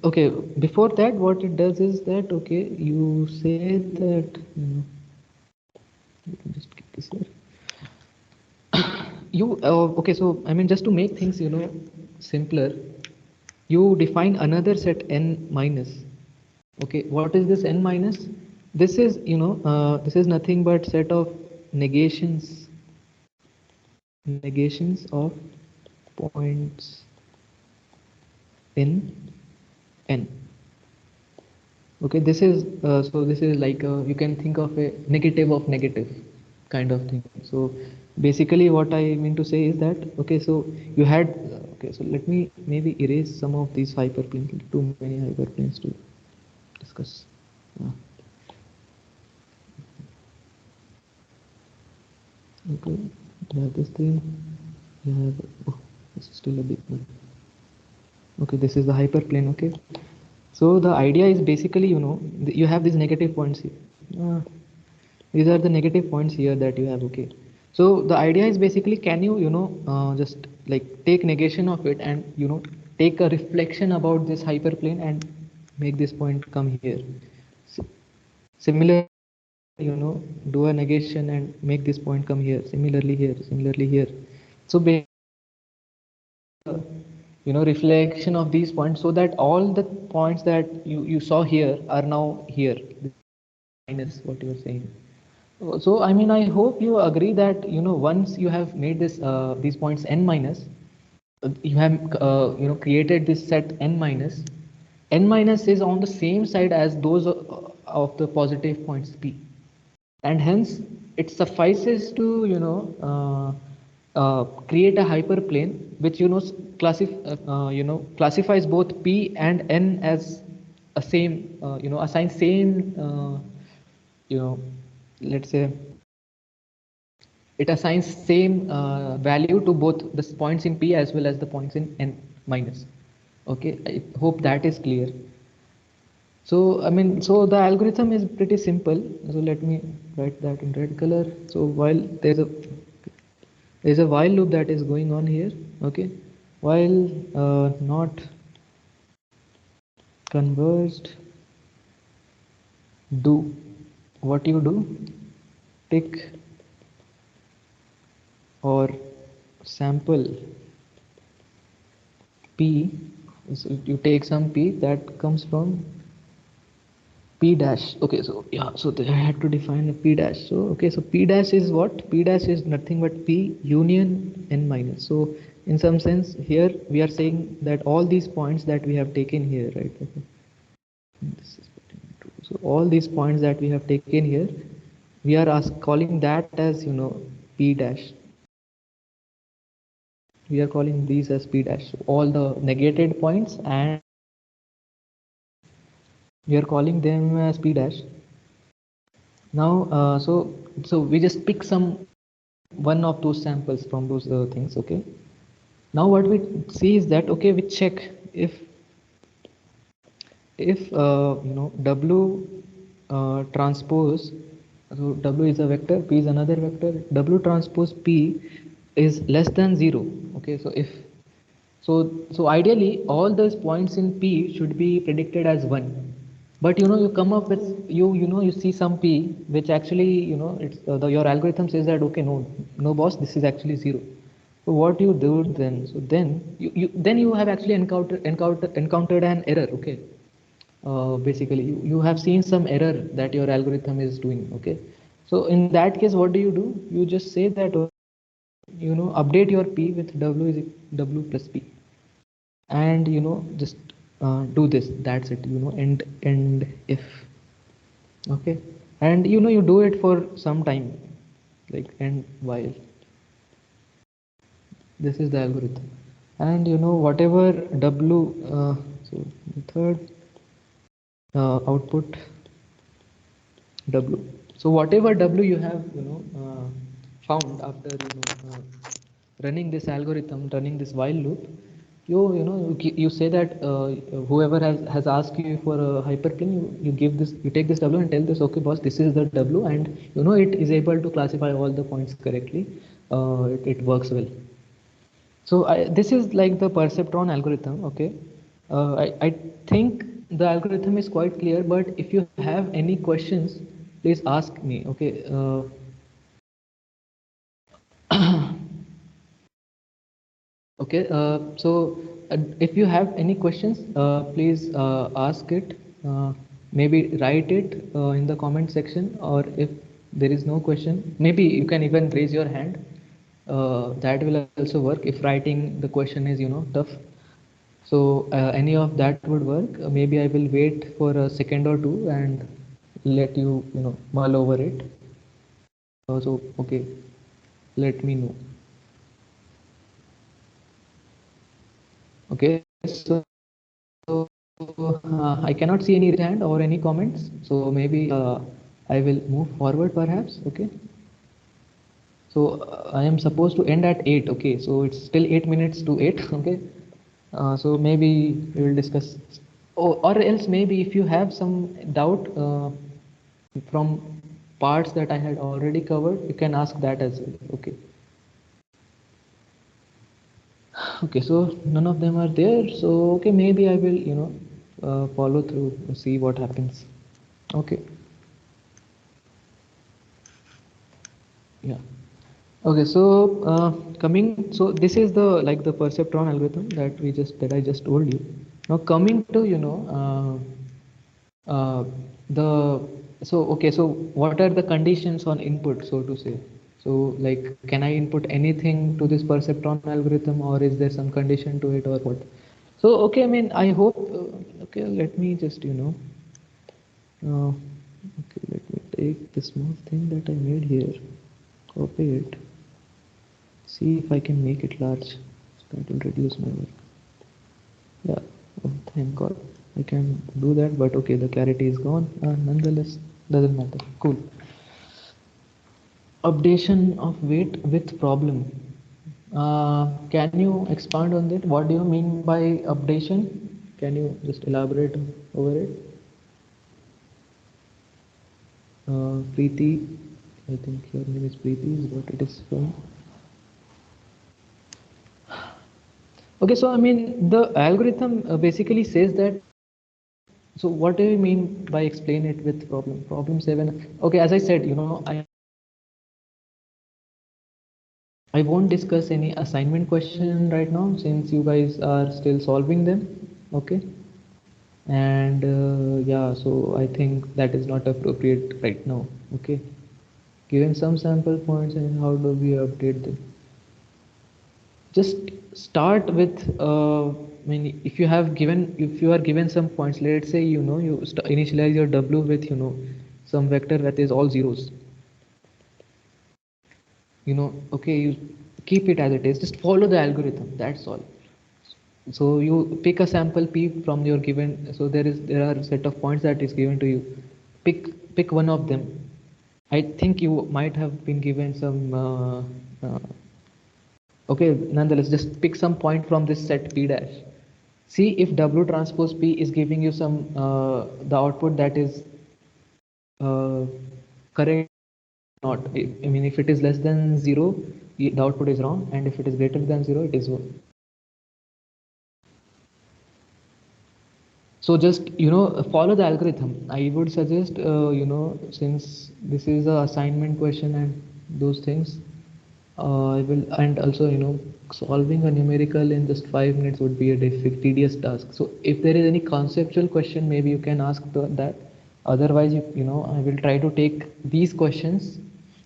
okay, before that, what it does is that, okay, you say that, let me just keep this here. Okay, so I mean, just to make things simpler, you define another set n minus. Okay, what is this n minus? This is this is nothing but set of negations of points in n. Okay, this is so this is like you can think of a negative of negative kind of thing. So basically what I mean to say is that, okay, so you had okay, so let me maybe erase some of these hyperplanes, too many hyperplanes to discuss. Okay, you have this thing, you have, oh, this is still a big one. Okay, this is the hyperplane. Okay, so the idea is basically, you have these negative points here. These are the negative points here that you have. Okay, so the idea is basically, can you just like take negation of it and take a reflection about this hyperplane and make this point come here. Similarly, do a negation and make this point come here. Similarly here. So basically, reflection of these points, so that all the points that you saw here are now here. Minus what you are saying. So I mean, I hope you agree that once you have made this these points n minus, you have created this set n minus. N minus is on the same side as those of the positive points p, and hence it suffices to create a hyperplane which classifies both p and n as a same assign same let's say it assigns same value to both the points in p as well as the points in n minus. Okay, I hope that is clear. So I mean, so the algorithm is pretty simple. So let me write that in red color. So while there's a while loop that is going on here. Okay, while not converged, do what you do, tick or sample p. So you take some p that comes from p dash. Okay, so yeah, so I had to define a p dash. So okay, so p dash is what? P dash is nothing but p union n minus. So in some sense here we are saying that all these points that we have taken here, right? Okay. This is so all these points that we have taken here, we are calling that as p dash. We are calling these as p dash. So all the negated points, and we are calling them as p dash. Now so we just pick some one of those samples from those things. Okay, now what we see is that, okay, we check if w transpose, so w is a vector, p is another vector, w transpose p is less than 0. Okay, so if so ideally all those points in p should be predicted as 1, but you come up with you see some p which actually it's your algorithm says that, okay, no boss, this is actually 0. So what you do then, so then you have actually encountered an error. Okay, basically you have seen some error that your algorithm is doing. Okay, so in that case, what do? You just say that, update your p with w plus p, and just do this. That's it. End if. Okay, and you do it for some time, like end while. This is the algorithm, and whatever w so method output W. So whatever W you have, found after running this algorithm, running this while loop, you say that whoever has asked you for a hyperplane, you give this, you take this W and tell this, okay boss, this is the W, and it is able to classify all the points correctly. It works well. So this is like the perceptron algorithm. Okay, I think the algorithm is quite clear, but if you have any questions, please ask me. Okay. Okay. So if you have any questions, please ask it. Maybe write it in the comment section, or if there is no question, maybe you can even raise your hand. That will also work if writing the question is tough. So any of that would work. Maybe I will wait for a second or two and let you mull over it. So okay, let me know. Okay, so I cannot see any raised hand or any comments. So maybe I will move forward perhaps. Okay. So I am supposed to end at 8. Okay, so it's still 8 minutes to 8. Okay. So maybe we will discuss, or else maybe if you have some doubt from parts that I had already covered, you can ask that as well. Okay. Okay, so none of them are there. So okay, maybe I will follow through, see what happens. Okay. Yeah. Okay, so so this is the like the perceptron algorithm that I just told you. Now coming to the okay, so what are the conditions on input, so to say? So like, can I input anything to this perceptron algorithm, or is there some condition to it, or what? So okay, I mean, I hope okay, let me just okay, let me take the small thing that I made here, copy it, see if I can make it large. That will reduce my work. Yeah, oh, thank God I can do that, but okay, the clarity is gone. Nonetheless, doesn't matter. Cool. Updation of weight with problem. Can you expand on that? What do you mean by updation? Can you just elaborate over it? Preeti, I think your name is Preeti, is what it is from. Okay, so I mean, the algorithm basically says that. So what do you mean by explain it with problem? Problem 7. Okay, as I said, I won't discuss any assignment question right now since you guys are still solving them. Okay. And yeah, so I think that is not appropriate right now. Okay. Given some sample points, and how do we update them? Just start with I mean, if you are given some points, let's say you initialize your W with some vector that is all zeros. Okay, you keep it as it is, just follow the algorithm, that's all. So you pick a sample P from your given, so there are a set of points that is given to you. Pick one of them. I think you might have been given some okay, nonetheless, just pick some point from this set P dash. See if W transpose P is giving you some the output that is correct or not. I mean, if it is less than 0, the output is wrong, and if it is greater than 0, it is 1. So just follow the algorithm. I would suggest since this is a assignment question and those things, I will, and also solving a numerical in just 5 minutes would be a tedious task. So if there is any conceptual question, maybe you can ask that. Otherwise, I will try to take these questions.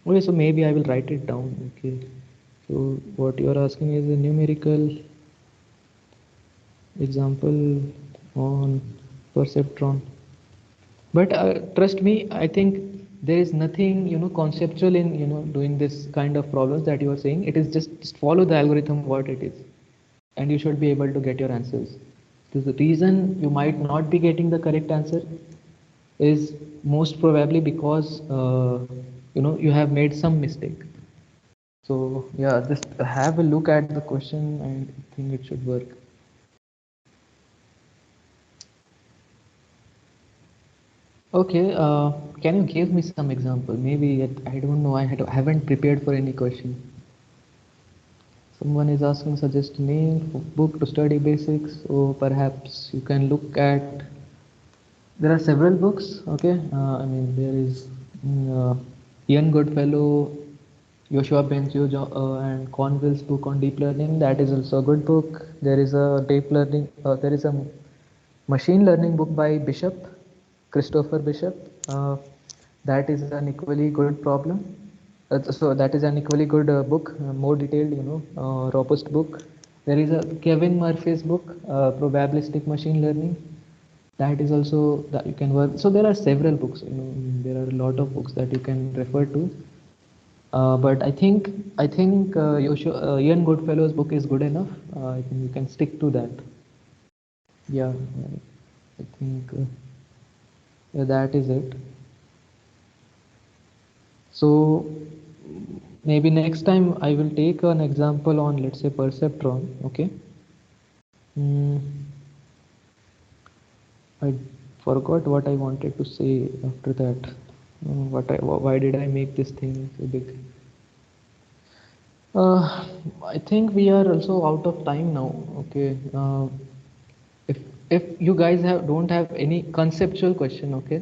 Okay, so maybe I will write it down. Okay, so what you are asking is a numerical example on perceptron. But trust me, I think there is nothing conceptual in doing this kind of problems that you are saying. It is just follow the algorithm what it is, and you should be able to get your answers. So the reason you might not be getting the correct answer is most probably because you have made some mistake. So yeah, just have a look at the question and I think it should work. Okay, can you give me some example? Maybe I don't know. Haven't prepared for any question. Someone is asking suggest name for book to study basics. So perhaps you can look at. There are several books. Okay, I mean there is Ian Goodfellow, Joshua Bengio, and Cornwell's book on deep learning. That is also a good book. There is a deep learning. There is a machine learning book by Bishop, Christopher Bishop. That is an equally good problem. So that is an equally good book, more detailed, robust book. There is a Kevin Murphy's book, Probabilistic Machine Learning. That is also that you can work. So there are several books. There are a lot of books that you can refer to. But I think Ian Goodfellow's book is good enough. I think you can stick to that. Yeah, I think yeah, that is it. So maybe next time I will take an example on, let's say, perceptron. Okay. I forgot what I wanted to say after that. Why did I make this thing so big? I think we are also out of time now. Okay. If you guys don't have any conceptual question, okay,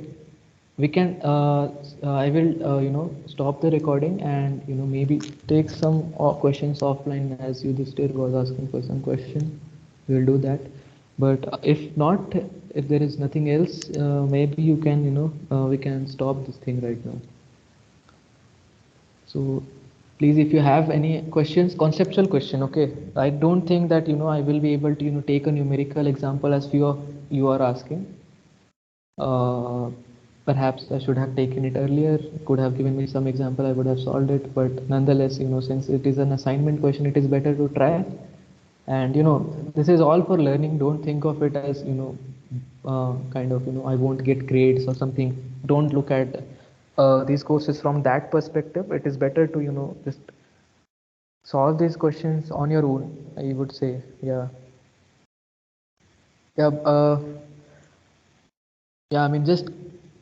we can. I will stop the recording and maybe take some questions offline, as Yudhishthir was asking for some question. We will do that. But if not, if there is nothing else, maybe you can we can stop this thing right now. So please, if you have any questions, conceptual question, okay. I don't think that I will be able to take a numerical example as few of you are asking. Perhaps I should have taken it earlier. Could have given me some example. I would have solved it. But nonetheless, since it is an assignment question, it is better to try. And this is all for learning. Don't think of it as kind of I won't get grades or something. Don't look at these courses from that perspective. It is better to just solve these questions on your own, I would say. Yeah. Yeah. Yeah, I mean, just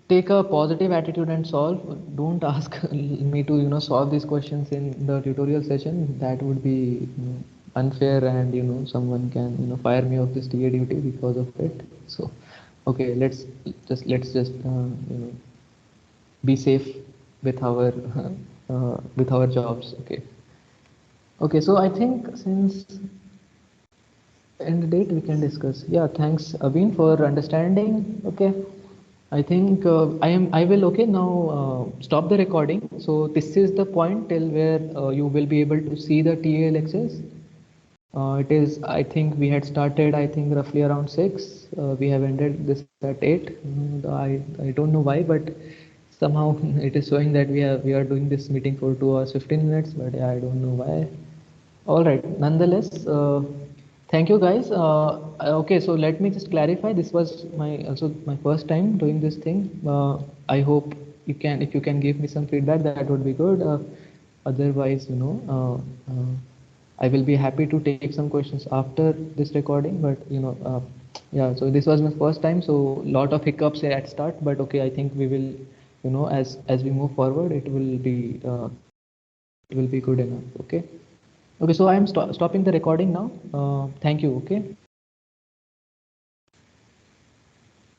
take a positive attitude and solve. Don't ask me to solve these questions in the tutorial session. That would be unfair, and someone can fire me off this TA duty because of it. So okay, let's just be safe with our jobs. Okay, so I think since end date we can discuss. Yeah, thanks Abhin for understanding. Okay, I think I will okay now stop the recording. So this is the point till where you will be able to see the TAL access. It is, I think we had started, I think roughly around 6. We have ended this at 8. I don't know why, but somehow it is showing that we are doing this meeting for 2 hours 15 minutes, but yeah, I don't know why. All right. Nonetheless, thank you guys. Okay, so let me just clarify. This was my first time doing this thing. I hope if you can give me some feedback, that would be good. Otherwise, I will be happy to take some questions after this recording. But yeah. So this was my first time, so lot of hiccups here at start. But okay, I think we will, as we move forward, it will be good enough. Okay. Okay, so I am stopping the recording now. Thank you. Okay.